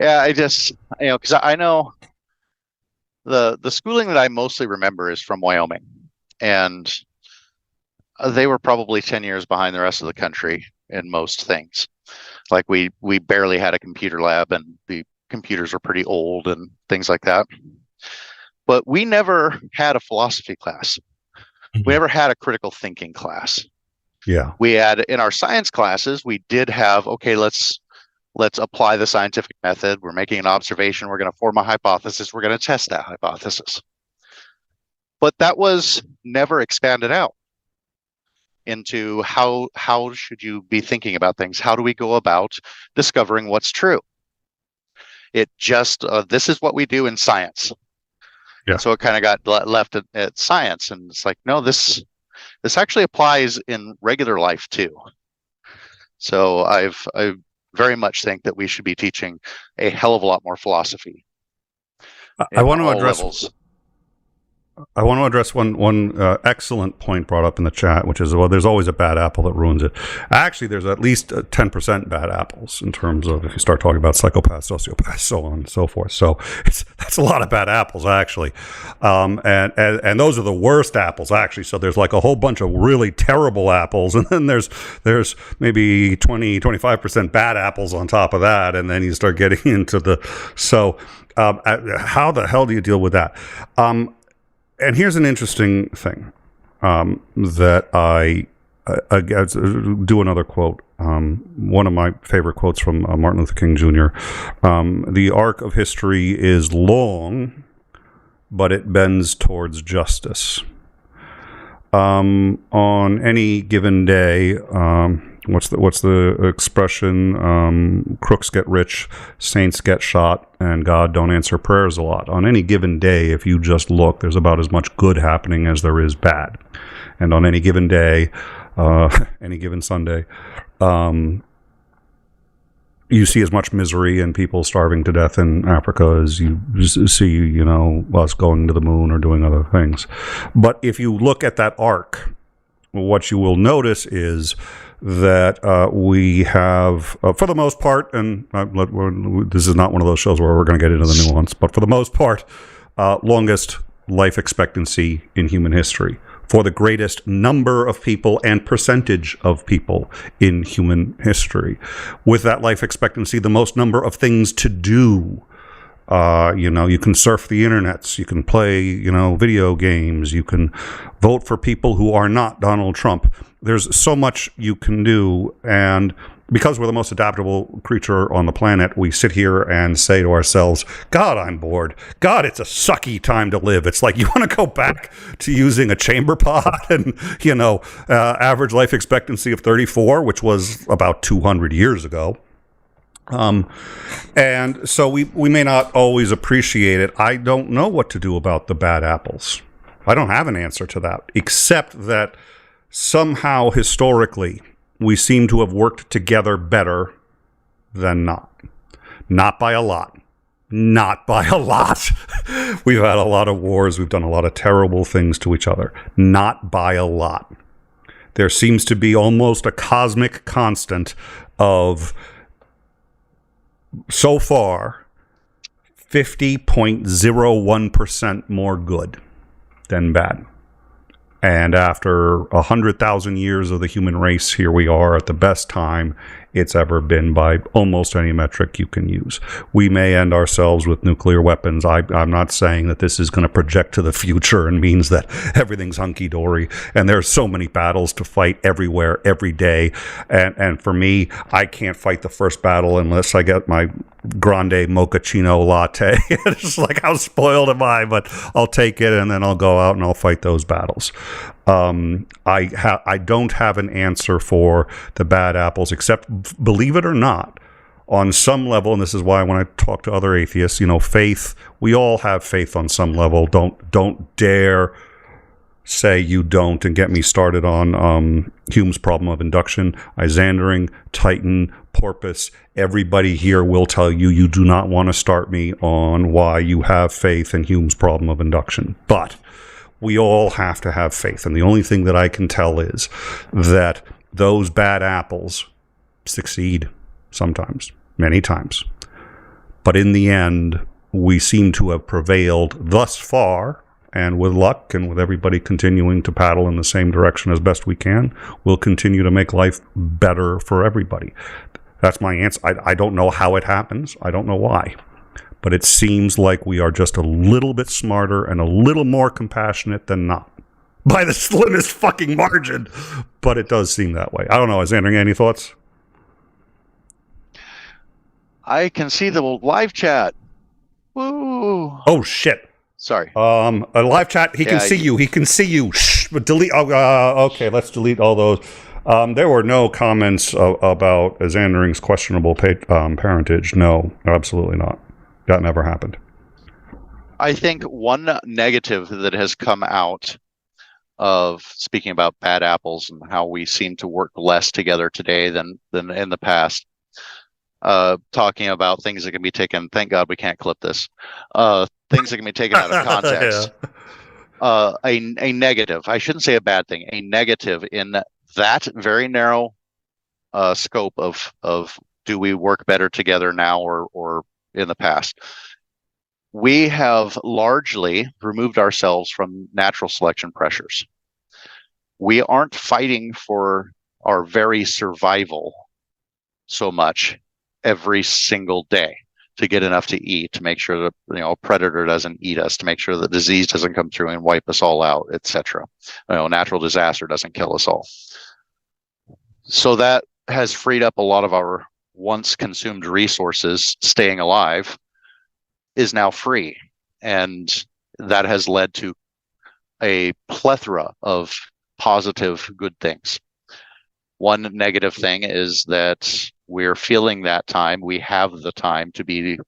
Yeah, I just, because I know the schooling that I mostly remember is from Wyoming, and they were probably 10 years behind the rest of the country in most things. Like we barely had a computer lab, and the computers were pretty old and things like that. But we never had a philosophy class. Mm-hmm. We never had a critical thinking class. Yeah. We had, in our science classes, we did have, okay, let's apply the scientific method. We're making an observation. We're going to form a hypothesis. We're going to test that hypothesis. But that was never expanded out into how should you be thinking about things? How do we go about discovering what's true? It just, this is what we do in science. Yeah. And so it kind of got left at science, and it's like, no, this actually applies in regular life too. So I very much think that we should be teaching a hell of a lot more philosophy. I want to address levels. I want to address one excellent point brought up in the chat, which is, well, there's always a bad apple that ruins it. Actually, there's at least 10% bad apples in terms of if you start talking about psychopaths, sociopaths, so on and so forth. So that's a lot of bad apples, actually. And those are the worst apples, actually. So there's like a whole bunch of really terrible apples, and then there's maybe 25% bad apples on top of that, and then you start getting into the... So how the hell do you deal with that? And here's an interesting thing that I do another quote. One of my favorite quotes from Martin Luther King Jr. The arc of history is long, but it bends towards justice. On any given day, what's the expression? Crooks get rich, saints get shot, and God don't answer prayers a lot. On any given day, if you just look, there's about as much good happening as there is bad. And on any given day, any given Sunday, you see as much misery and people starving to death in Africa as you see, us going to the moon or doing other things. But if you look at that arc, what you will notice is that we have, for the most part, and this is not one of those shows where we're going to get into the nuance, but for the most part, longest life expectancy in human history for the greatest number of people and percentage of people in human history. With that life expectancy, the most number of things to do. You can surf the internets, you can play, video games, you can vote for people who are not Donald Trump. There's so much you can do, and because we're the most adaptable creature on the planet, we sit here and say to ourselves, God, I'm bored. God, it's a sucky time to live. It's like you want to go back to using a chamber pot and, average life expectancy of 34, which was about 200 years ago. And so we may not always appreciate it. I don't know what to do about the bad apples. I don't have an answer to that, except that somehow historically we seem to have worked together better than not. Not by a lot. Not by a lot. We've had a lot of wars. We've done a lot of terrible things to each other. Not by a lot. There seems to be almost a cosmic constant of, so far, 50.01% more good than bad. And after 100,000 years of the human race, here we are at the best time it's ever been by almost any metric you can use. We may end ourselves with nuclear weapons. I'm not saying that this is going to project to the future and means that everything's hunky-dory. And there's so many battles to fight everywhere, every day. And for me, I can't fight the first battle unless I get my grande mochaccino latte. It's just like, how spoiled am I? But I'll take it, and then I'll go out and I'll fight those battles. I don't have an answer for the bad apples, except, believe it or not, on some level, and this is why when I talk to other atheists, faith, we all have faith on some level. Don't dare say you don't, and get me started on Hume's problem of induction. Isandring, Titan, Porpoise, everybody here will tell you you do not want to start me on why you have faith in Hume's problem of induction. But we all have to have faith. And the only thing that I can tell is that those bad apples succeed sometimes, many times. But in the end, we seem to have prevailed thus far, and with luck and with everybody continuing to paddle in the same direction as best we can, we'll continue to make life better for everybody. That's my answer. I don't know how it happens. I don't know why. But it seems like we are just a little bit smarter and a little more compassionate than not. By the slimmest fucking margin. But it does seem that way. I don't know. Isandring, any thoughts? I can see the live chat. Woo. Oh, shit. Sorry. A live chat. He can see you. He can see you. Shh. But delete. Okay, let's delete all those. There were no comments about Isandring's questionable parentage. No, absolutely not. That never happened. I think one negative that has come out of speaking about bad apples and how we seem to work less together today than in the past. Talking about things that can be taken. Thank God we can't clip this. Things that can be taken out of context. Yeah. A negative. I shouldn't say a bad thing. A negative in that very narrow scope of do we work better together now or in the past. We have largely removed ourselves from natural selection pressures. We aren't fighting for our very survival so much every single day to get enough to eat, to make sure that a predator doesn't eat us, to make sure that disease doesn't come through and wipe us all out, etc. Natural disaster doesn't kill us all. So that has freed up a lot of our once consumed resources. Staying alive is now free, and that has led to a plethora of positive good things. One negative thing is that we're feeling that time. We have the time to be,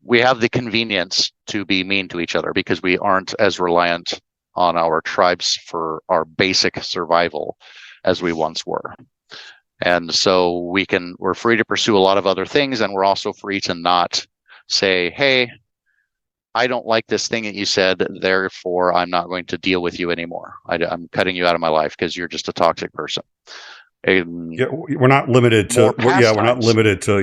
we have the convenience to be mean to each other because we aren't as reliant on our tribes for our basic survival as we once were. And so we're free to pursue a lot of other things, and we're also free to not say, hey, I don't like this thing that you said, therefore I'm not going to deal with you anymore. I'm cutting you out of my life because you're just a toxic person. Yeah, we're not limited to. We're not limited to.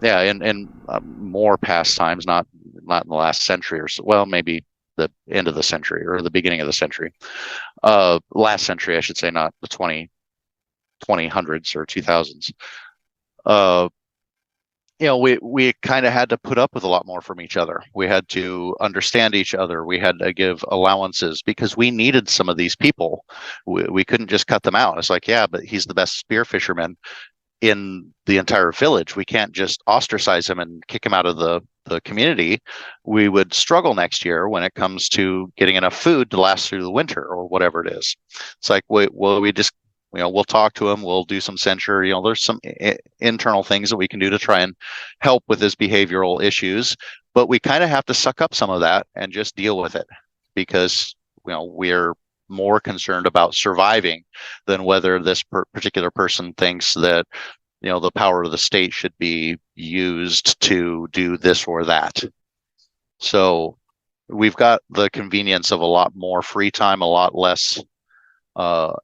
Yeah, and more pastimes, not in the last century or so. Well, maybe the end of the century or the beginning of the century. Last century, I should say, not the 2000s or 2000s. We kind of had to put up with a lot more from each other. We had to understand each other. We had to give allowances because we needed some of these people. We couldn't just cut them out. It's like, yeah, but he's the best spear fisherman in the entire village. We can't just ostracize him and kick him out of the community. We would struggle next year when it comes to getting enough food to last through the winter or whatever it is. It's like, we just we'll talk to him. We'll do some censure. There's some internal things that we can do to try and help with his behavioral issues, but we kind of have to suck up some of that and just deal with it because, we're more concerned about surviving than whether this particular person thinks that, the power of the state should be used to do this or that. So we've got the convenience of a lot more free time, a lot less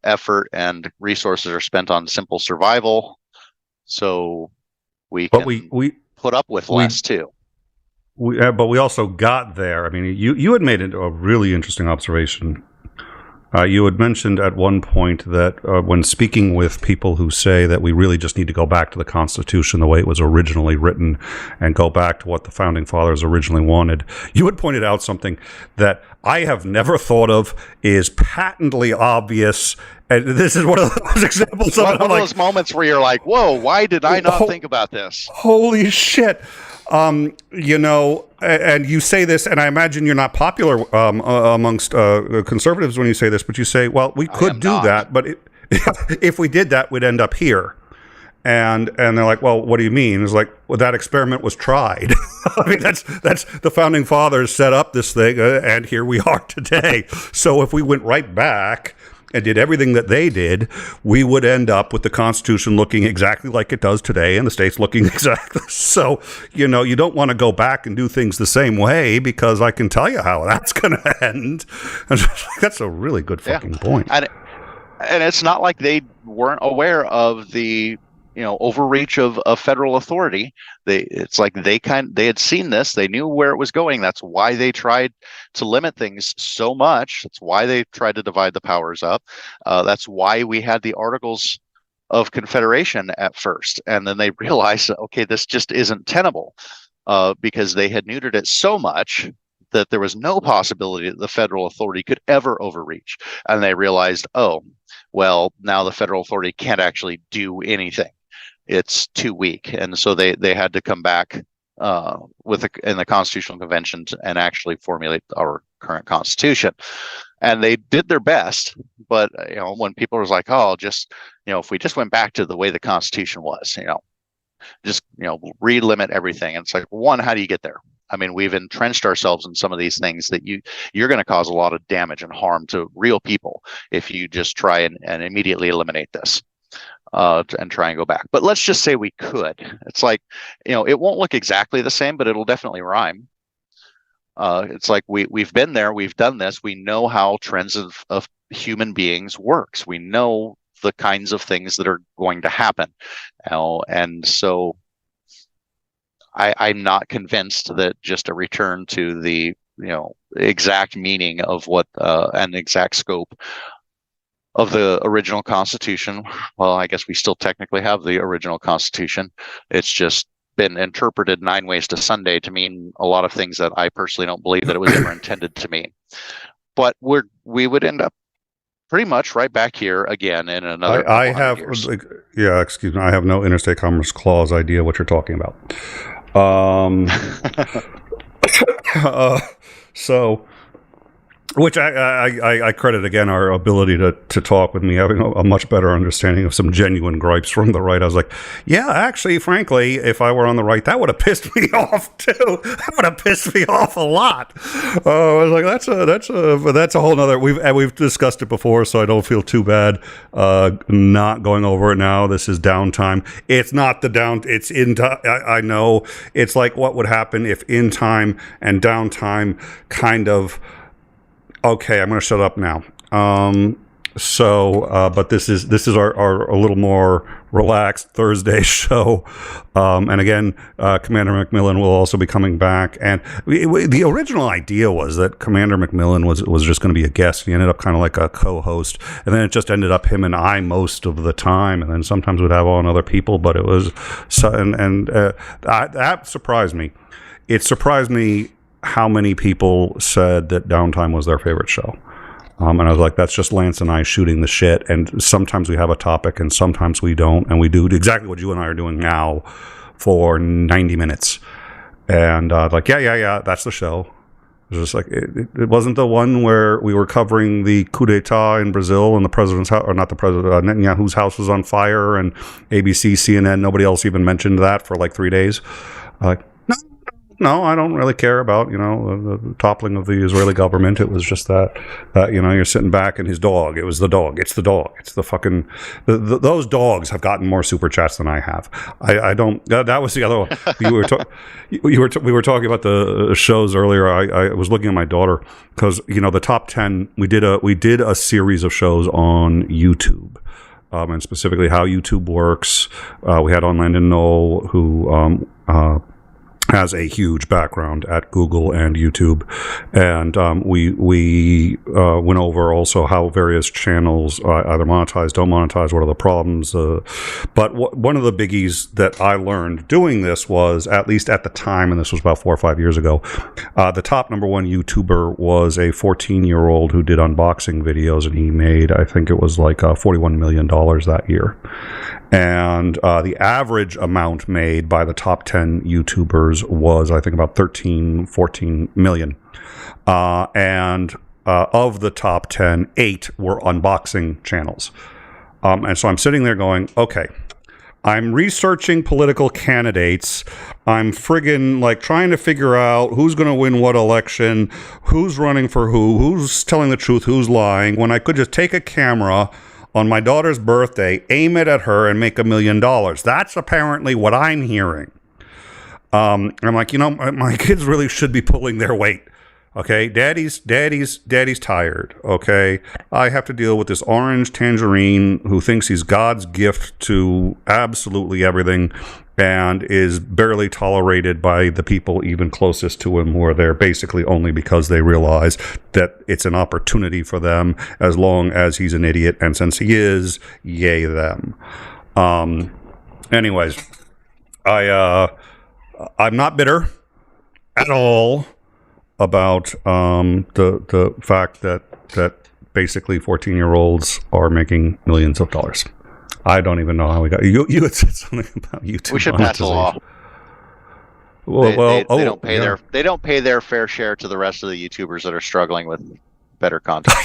effort and resources are spent on simple survival, so we put up with less too. But we also got there. I mean, you had made a really interesting observation. You had mentioned at one point that when speaking with people who say that we really just need to go back to the Constitution the way it was originally written and go back to what the Founding Fathers originally wanted, you had pointed out something that I have never thought of is patently obvious. And this is one of those examples of those moments where you're like, whoa, why did I not think about this? Holy shit. And you say this, and I imagine you're not popular amongst conservatives when you say this, but you say, well, we could do that, but if we did that, we'd end up here. And they're like, well, what do you mean? It's like, well, that experiment was tried. I mean, that's the Founding Fathers set up this thing, and here we are today. So if we went right back and did everything that they did, we would end up with the Constitution looking exactly like it does today and the states looking exactly. So, you don't want to go back and do things the same way because I can tell you how that's going to end. That's a really good fucking point. And it's not like they weren't aware of the overreach of federal authority. It's like they had seen this. They knew where it was going. That's why they tried to limit things so much. That's why they tried to divide the powers up. That's why we had the Articles of Confederation at first, and then they realized, okay, this just isn't tenable because they had neutered it so much that there was no possibility that the federal authority could ever overreach. And they realized, oh, well, now the federal authority can't actually do anything. It's too weak. And so they had to come back in the Constitutional Convention and actually formulate our current Constitution. And they did their best. But, when people was like, oh, just, if we just went back to the way the Constitution was, just, relimit everything. And it's like, one, how do you get there? I mean, we've entrenched ourselves in some of these things that you're going to cause a lot of damage and harm to real people if you just try and immediately eliminate this and try and go back. But let's just say we could. It's like, it won't look exactly the same, but it'll definitely rhyme. It's like we've been there, we've done this, we know how trends of human beings works. We know the kinds of things that are going to happen. And so I'm not convinced that just a return to the exact meaning of what an exact scope of the original Constitution. Well, I guess we still technically have the original Constitution. It's just been interpreted 9 ways to Sunday to mean a lot of things that I personally don't believe that it was ever intended to mean. But we would end up pretty much right back here again in another. I have, excuse me. I have no interstate commerce clause idea what you're talking about. So, which I credit again our ability to talk with me having a much better understanding of some genuine gripes from the right. I was like, yeah, actually, frankly, if I were on the right, that would have pissed me off too. That would have pissed me off a lot. I was like, that's a whole nother. We've discussed it before, so I don't feel too bad not going over it now. This is downtime. It's not the down. It's in. I know. It's like what would happen if in time and downtime kind of. Okay, I'm going to shut up now. But this is our a little more relaxed Thursday show. And again, Commander McMillan will also be coming back. And the original idea was that Commander McMillan was just going to be a guest. He ended up kind of like a co-host. And then it just ended up him and I most of the time. And then sometimes we'd have on other people. But it was, that surprised me. It surprised me how many people said that Downtime was their favorite show. And I was like, that's just Lance and I shooting the shit. And sometimes we have a topic and sometimes we don't. And we do exactly what you and I are doing now for 90 minutes. And like, yeah, that's the show. It was just like, it wasn't the one where we were covering the coup d'etat in Brazil and the president's house, or not the president, Netanyahu's house was on fire and ABC, CNN, nobody else even mentioned that for like 3 days. Like, no, I don't really care about, the toppling of the Israeli government. It was just that you're sitting back and his dog. It was the dog. It's the dog. It's the fucking, those dogs have gotten more super chats than I have. I don't, that was the other one. We were talking about the shows earlier. I was looking at my daughter because, the top 10, we did a series of shows on YouTube. And specifically how YouTube works. We had on Landon Knoll, who, has a huge background at Google and YouTube, and we went over also how various channels either monetize, don't monetize, what are the problems. But one of the biggies that I learned doing this was, at least at the time, and this was about 4 or 5 years ago, the top number one YouTuber was a 14-year-old who did unboxing videos, and he made, I think it was like $41 million that year. And the average amount made by the top 10 YouTubers was, I think, about 14 million. And of the top 10, 8 were unboxing channels. And so I'm sitting there going, okay, I'm researching political candidates. I'm friggin' like trying to figure out who's going to win what election, who's running for who's telling the truth, who's lying, when I could just take a camera on my daughter's birthday, aim it at her, and make $1 million. That's apparently what I'm hearing. I'm like, my kids really should be pulling their weight. Okay, daddy's tired. Okay, I have to deal with this orange tangerine who thinks he's God's gift to absolutely everything, and is barely tolerated by the people even closest to him, who are there basically only because they realize that it's an opportunity for them, as long as he's an idiot, and since he is, yay them. Anyways, I'm not bitter at all about the fact that basically 14-year-olds are making millions of dollars. I don't even know how we got you had said something about YouTube. We should pass a law. They don't pay their fair share to the rest of the YouTubers that are struggling with better content.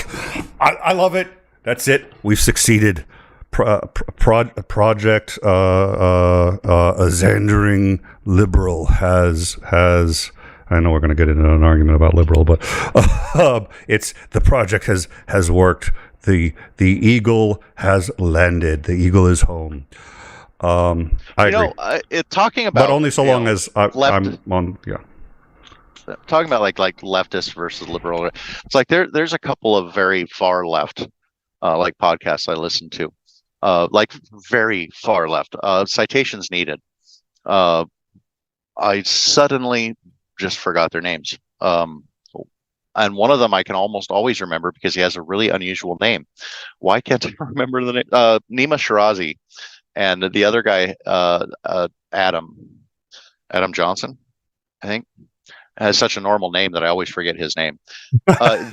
I love it. That's it. We've succeeded. Project Isandring liberal has. I know we're going to get into an argument about liberal, but it's the project has worked. The eagle has landed. The eagle is home. I agree. Talking about, but only so long as I'm on. Yeah. Talking about like leftist versus liberal. It's like there's a couple of very far left like podcasts I listen to, like very far left. Citations needed. I suddenly just forgot their names. And one of them I can almost always remember because he has a really unusual name. Why can't I remember the name? Nima Shirazi, and the other guy, Adam Johnson, I think, has such a normal name that I always forget his name.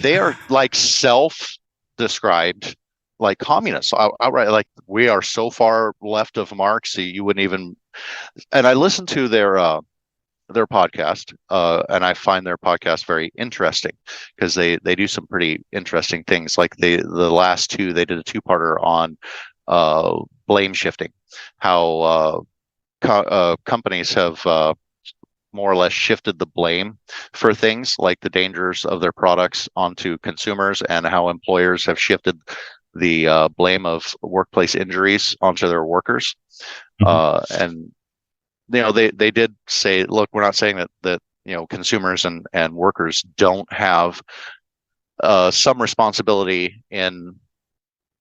They are like self-described like communists outright. Like, we are so far left of Marx, you wouldn't even. And I listened to their podcast, and I find their podcast very interesting because they do some pretty interesting things. Like the last two, they did a two-parter on blame shifting, how companies have more or less shifted the blame for things like the dangers of their products onto consumers, and how employers have shifted the blame of workplace injuries onto their workers. And they did say, look, we're not saying that consumers and workers don't have some responsibility in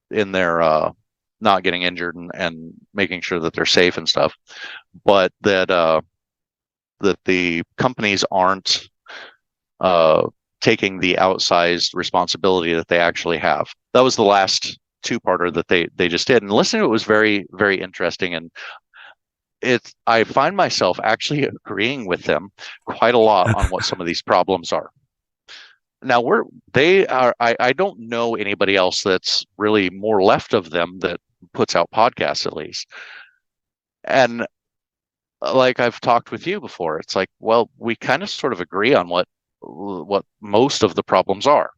their not getting injured and making sure that they're safe and stuff, but that the companies aren't taking the outsized responsibility that they actually have. That was the last two-parter that they just did, and listening to it was very, very interesting. And I find myself actually agreeing with them quite a lot on what some of these problems are. Now I don't know anybody else that's really more left of them that puts out podcasts, at least. And like I've talked with you before, it's like, well, we kind of sort of agree on what most of the problems are.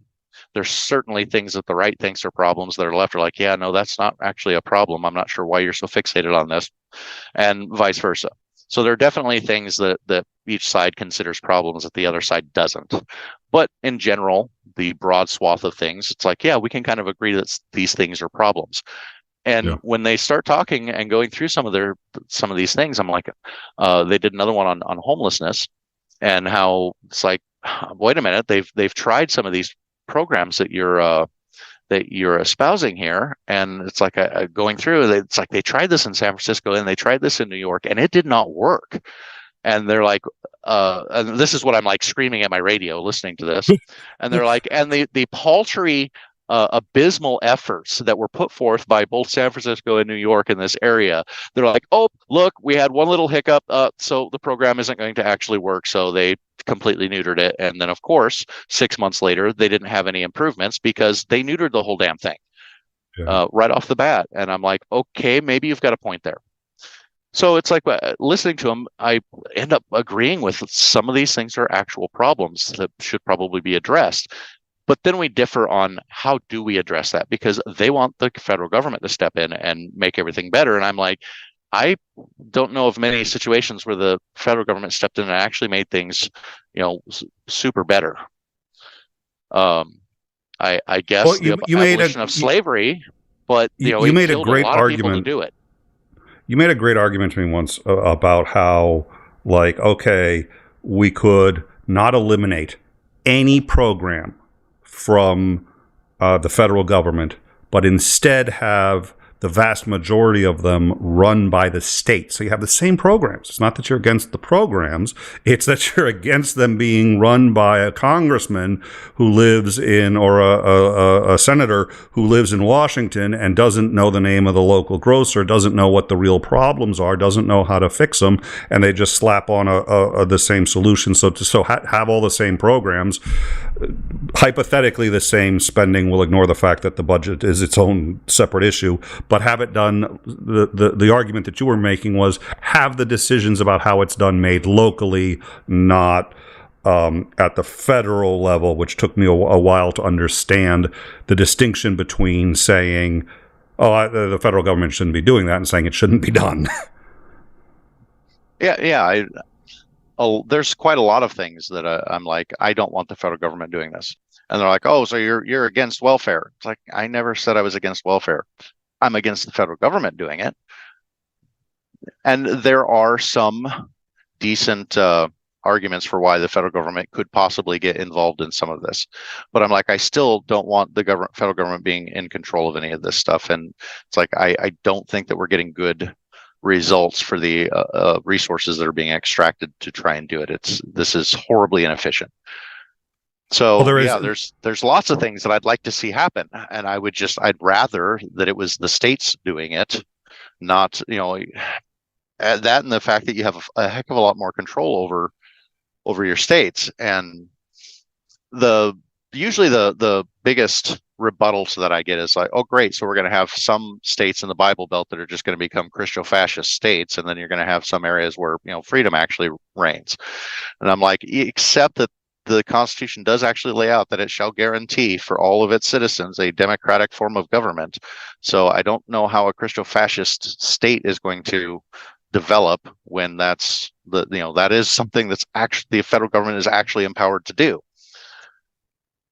There's certainly things that the right thinks are problems that are left are like, yeah, no, that's not actually a problem. I'm not sure why you're so fixated on this, and vice versa. So there are definitely things that each side considers problems that the other side doesn't. But in general, the broad swath of things, it's like, yeah, we can kind of agree that these things are problems. And when they start talking and going through some of these things, I'm like, they did another one on homelessness, and how it's like, wait a minute, they've tried some of these programs that you're espousing here, and it's like going through. It's like they tried this in San Francisco and they tried this in New York, and it did not work. And they're like, and this is what I'm like screaming at my radio listening to this, and they're like, and the paltry, abysmal efforts that were put forth by both San Francisco and New York in this area. They're like, oh, look, we had one little hiccup, so the program isn't going to actually work. So they completely neutered it. And then, of course, 6 months later, they didn't have any improvements because they neutered the whole damn thing right off the bat. And I'm like, okay, maybe you've got a point there. So it's like listening to them, I end up agreeing with some of these things are actual problems that should probably be addressed. But then we differ on how do we address that, because they want the federal government to step in and make everything better. And I'm like, I don't know of many situations where the federal government stepped in and actually made things, super better. I guess well, the abolition of slavery, but you made a great argument to do it. You made a great argument to me once about how, like, okay, we could not eliminate any program from the federal government, but instead have the vast majority of them run by the state. So you have the same programs. It's not that you're against the programs. It's that you're against them being run by a congressman who lives in, or a senator who lives in Washington and doesn't know the name of the local grocer, doesn't know what the real problems are, doesn't know how to fix them, and they just slap on the same solution. So to have all the same programs, hypothetically the same spending will ignore the fact that the budget is its own separate issue. But have it done, the argument that you were making was have the decisions about how it's done made locally, not at the federal level, which took me a while to understand the distinction between saying, the federal government shouldn't be doing that, and saying it shouldn't be done. Yeah. There's quite a lot of things that I'm like, I don't want the federal government doing this. And they're like, oh, so you're against welfare. It's like, I never said I was against welfare. I'm against the federal government doing it. And there are some decent arguments for why the federal government could possibly get involved in some of this. But I'm like, I still don't want the federal government being in control of any of this stuff. And it's like, I don't think that we're getting good results for the resources that are being extracted to try and do it. This is horribly inefficient. So there's lots of things that I'd like to see happen, and I'd rather that it was the states doing it, not that, and the fact that you have a heck of a lot more control over your states. And usually the biggest rebuttal to that I get is like, oh great, so we're going to have some states in the Bible Belt that are just going to become Christo-fascist states, and then you're going to have some areas where freedom actually reigns. And I'm like, except that the Constitution does actually lay out that it shall guarantee for all of its citizens a democratic form of government. So I don't know how a Christo-fascist state is going to develop when that is something that's actually the federal government is actually empowered to do.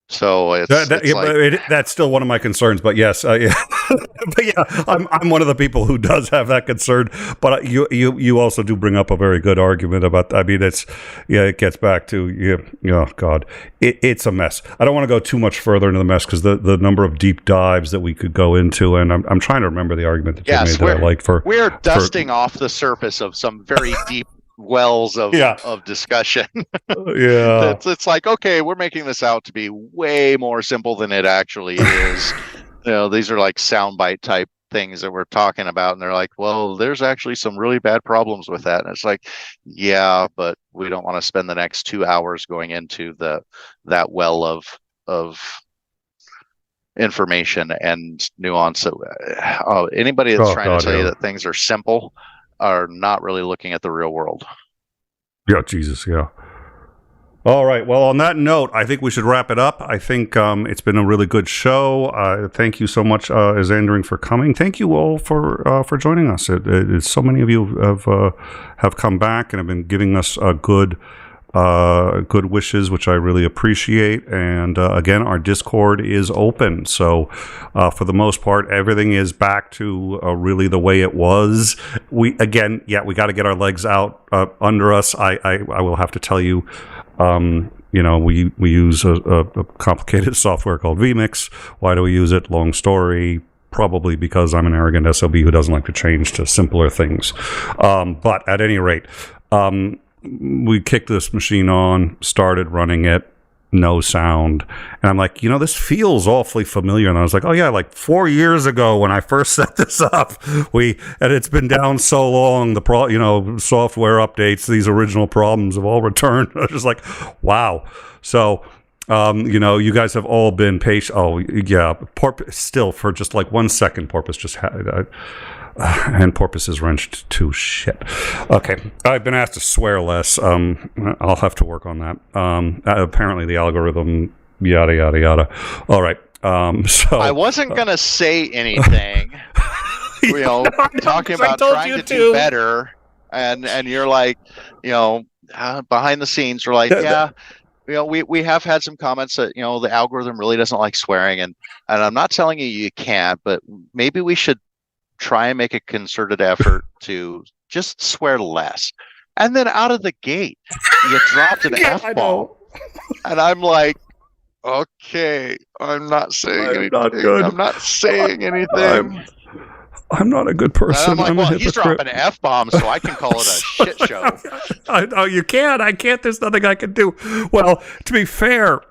So that's still one of my concerns. But yes, yeah. But yeah, I'm one of the people who does have that concern. But you also do bring up a very good argument about. I mean, it gets back to God, it's a mess. I don't want to go too much further into the mess because the number of deep dives that we could go into, and I'm trying to remember the argument that you made that I like for. We're dusting off the surface of some very deep wells of discussion. Yeah, it's like, okay, we're making this out to be way more simple than it actually is. These are like soundbite type things that we're talking about, and they're like, well, there's actually some really bad problems with that. And it's like, yeah, but we don't want to spend the next 2 hours going into that well of information and nuance. Anybody that's trying to tell you that things are simple are not really looking at the real world. Yeah, Jesus, yeah. All right. Well, on that note, I think we should wrap it up. I think it's been a really good show. Thank you so much, Isandring, for coming. Thank you all for joining us. So many of you have come back and have been giving us good wishes, which I really appreciate. And again, our Discord is open. So for the most part, everything is back to really the way it was. We got to get our legs out under us. I will have to tell you, we use a complicated software called vMix. Why do we use it? Long story. Probably because I'm an arrogant SOB who doesn't like to change to simpler things. But at any rate, we kicked this machine on, started running it, no sound. And I'm like, this feels awfully familiar. And I was like, oh yeah, like 4 years ago when I first set this up, and it's been down so long, software updates, these original problems have all returned. I was just like, wow. So, you guys have all been patient. Oh yeah. Porpoise still for just like 1 second, Porpoise just had, and Porpoise is wrenched to shit. Okay, I've been asked to swear less. I'll have to work on that. Apparently the algorithm, yada yada yada. All right. So I wasn't gonna say anything. Talking about trying to do better, and you're like, behind the scenes, we're like, yeah. We have had some comments that the algorithm really doesn't like swearing, and I'm not telling you can't, but maybe we should try and make a concerted effort to just swear less. And then out of the gate, you dropped an F-bomb. And I'm like, okay, I'm not saying anything. I'm not saying anything. I'm not a good person. And I'm like, well, he's dropping F-bombs, so I can call it a shit show. Oh, you can't. I can't. There's nothing I can do. Well, to be fair,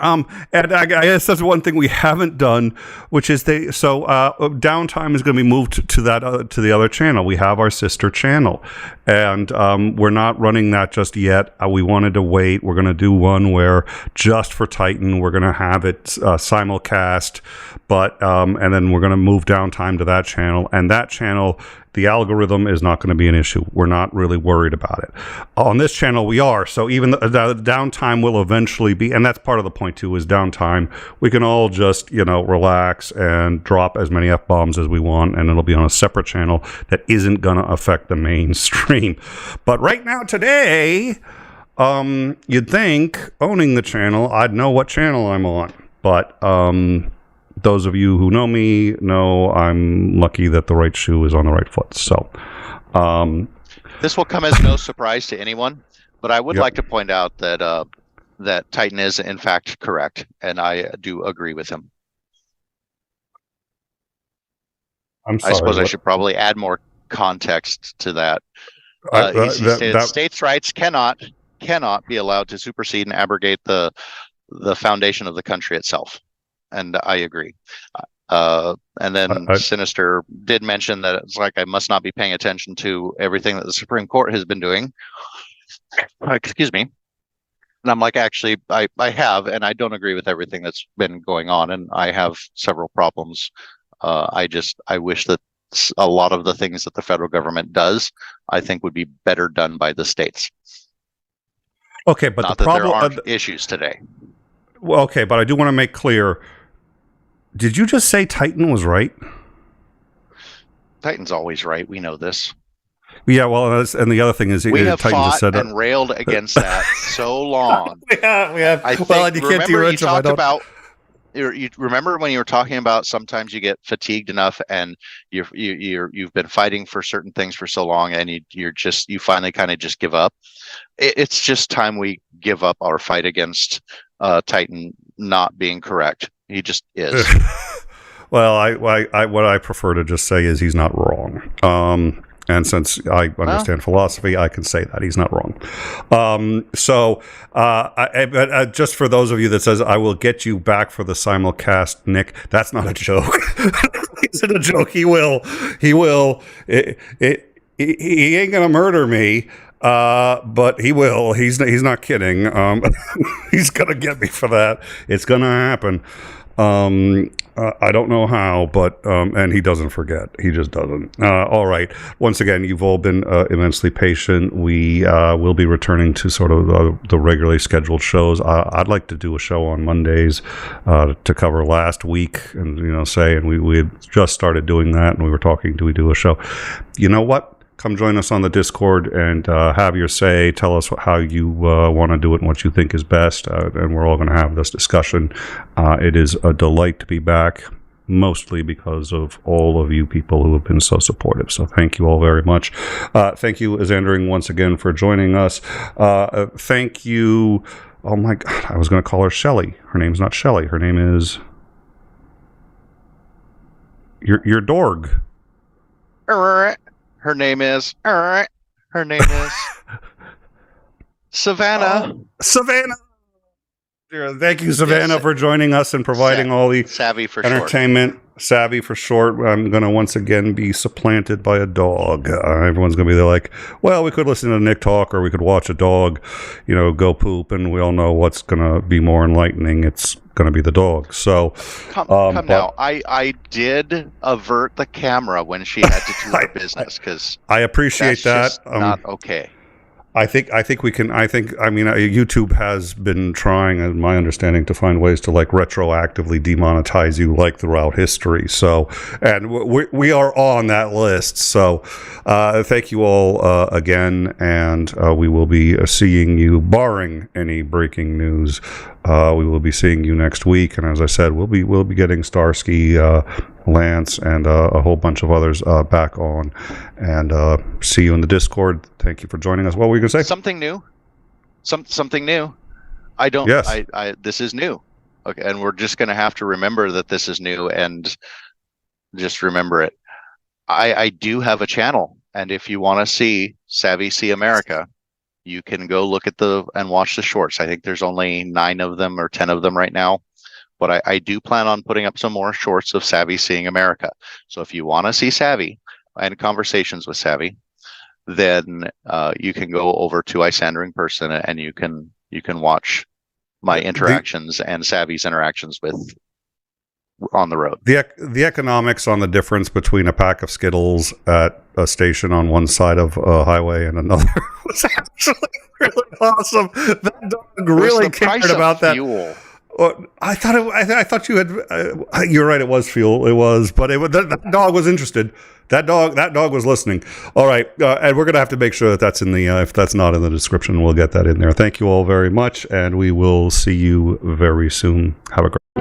and I guess that's one thing we haven't done, which is downtime is going to be moved to the other channel. We have our sister channel, And we're not running that just yet. We wanted to wait. We're going to do one where just for Titan, we're going to have it simulcast, but and then we're going to move downtime to that channel. And that channel, the algorithm is not going to be an issue. We're not really worried about it. On this channel, we are. So even the downtime will eventually be, and that's part of the point too, is downtime. We can all just, relax and drop as many F-bombs as we want, and it'll be on a separate channel that isn't going to affect the main stream. But right now, today, you'd think owning the channel, I'd know what channel I'm on. But those of you who know me know I'm lucky that the right shoe is on the right foot. So this will come as no surprise to anyone, but I would like to point out that that Titan is in fact correct, and I do agree with him. I'm sorry, I suppose I should probably add more context to that. He stated states' rights cannot be allowed to supersede and abrogate the foundation of the country itself. And I agree. And then Sinister did mention that it's like I must not be paying attention to everything that the Supreme Court has been doing. Excuse me. And I'm like, actually, I have, and I don't agree with everything that's been going on, and I have several problems. I wish that a lot of the things that the federal government does, I think, would be better done by the states. Okay, but not that there aren't issues today. Well, okay, but I do want to make clear. Did you just say Titan was right? Titan's always right. We know this. Yeah, well, and the other thing is, we have Titan fought just said and railed against that so long. we have. I think, well, you can't remember you talked about. You remember when you were talking about sometimes you get fatigued enough, and you've been fighting for certain things for so long, and you finally kind of just give up. It's just time we give up our fight against Titan not being correct. He just is. Well, what I prefer to just say is he's not wrong. And since I understand philosophy, I can say that he's not wrong. Just for those of you that says, I will get you back for the simulcast, Nick, that's not a joke. Is it a joke? He will. He ain't going to murder me. But he will. He's not kidding. He's going to get me for that. It's going to happen. I don't know how, but and he doesn't forget. He just doesn't. All right. Once again, you've all been immensely patient. We will be returning to sort of the regularly scheduled shows. I'd like to do a show on Mondays to cover last week, and we had just started doing that, and we were talking, do we do a show? You know what? Come join us on the Discord and have your say. Tell us how you want to do it and what you think is best. And we're all going to have this discussion. It is a delight to be back, mostly because of all of you people who have been so supportive. So thank you all very much. Thank you, Isandring, once again for joining us. Thank you. Oh my God, I was going to call her Shelly. Her name's not Shelly. Her name is your dorg. Her name is Savannah. Savannah. Thank you, Savannah, for joining us and providing all the Savvy for entertainment. Short. Savvy for short. I'm going to once again be supplanted by a dog. Everyone's going to be there like, well, we could listen to Nick talk, or we could watch a dog, go poop, and we all know what's going to be more enlightening. It's going to be the dog. So come now. I did avert the camera when she had to do her business, because I appreciate that. Not okay. I think YouTube has been trying, in my understanding, to find ways to retroactively demonetize you throughout history. So, and we are on that list. So, thank you all again, and we will be seeing you, barring any breaking news. We will be seeing you next week, and as I said, we'll be getting Starsky, Lance, and a whole bunch of others back on, and see you in the Discord. Thank you for joining us. What were you going to say? Something new. Something new. I don't. Yes. This is new. Okay, and we're just going to have to remember that this is new, and just remember it. I do have a channel, and if you want to see Savvy See America, you can go look at and watch the shorts. I think there's only 9 of them or 10 of them right now. But I do plan on putting up some more shorts of Savvy Seeing America. So if you want to see Savvy and conversations with Savvy, then you can go over to Isandring person and you can watch my interactions and Savvy's interactions with on the road. The economics on the difference between a pack of Skittles at a station on one side of a highway and another was actually really awesome. That dog really cared about that. Fuel. I thought you had. You're right. It was fuel. It was, but that dog was interested. That dog was listening. All right, and we're gonna have to make sure that that's in the. If that's not in the description, we'll get that in there. Thank you all very much, and we will see you very soon. Have a great.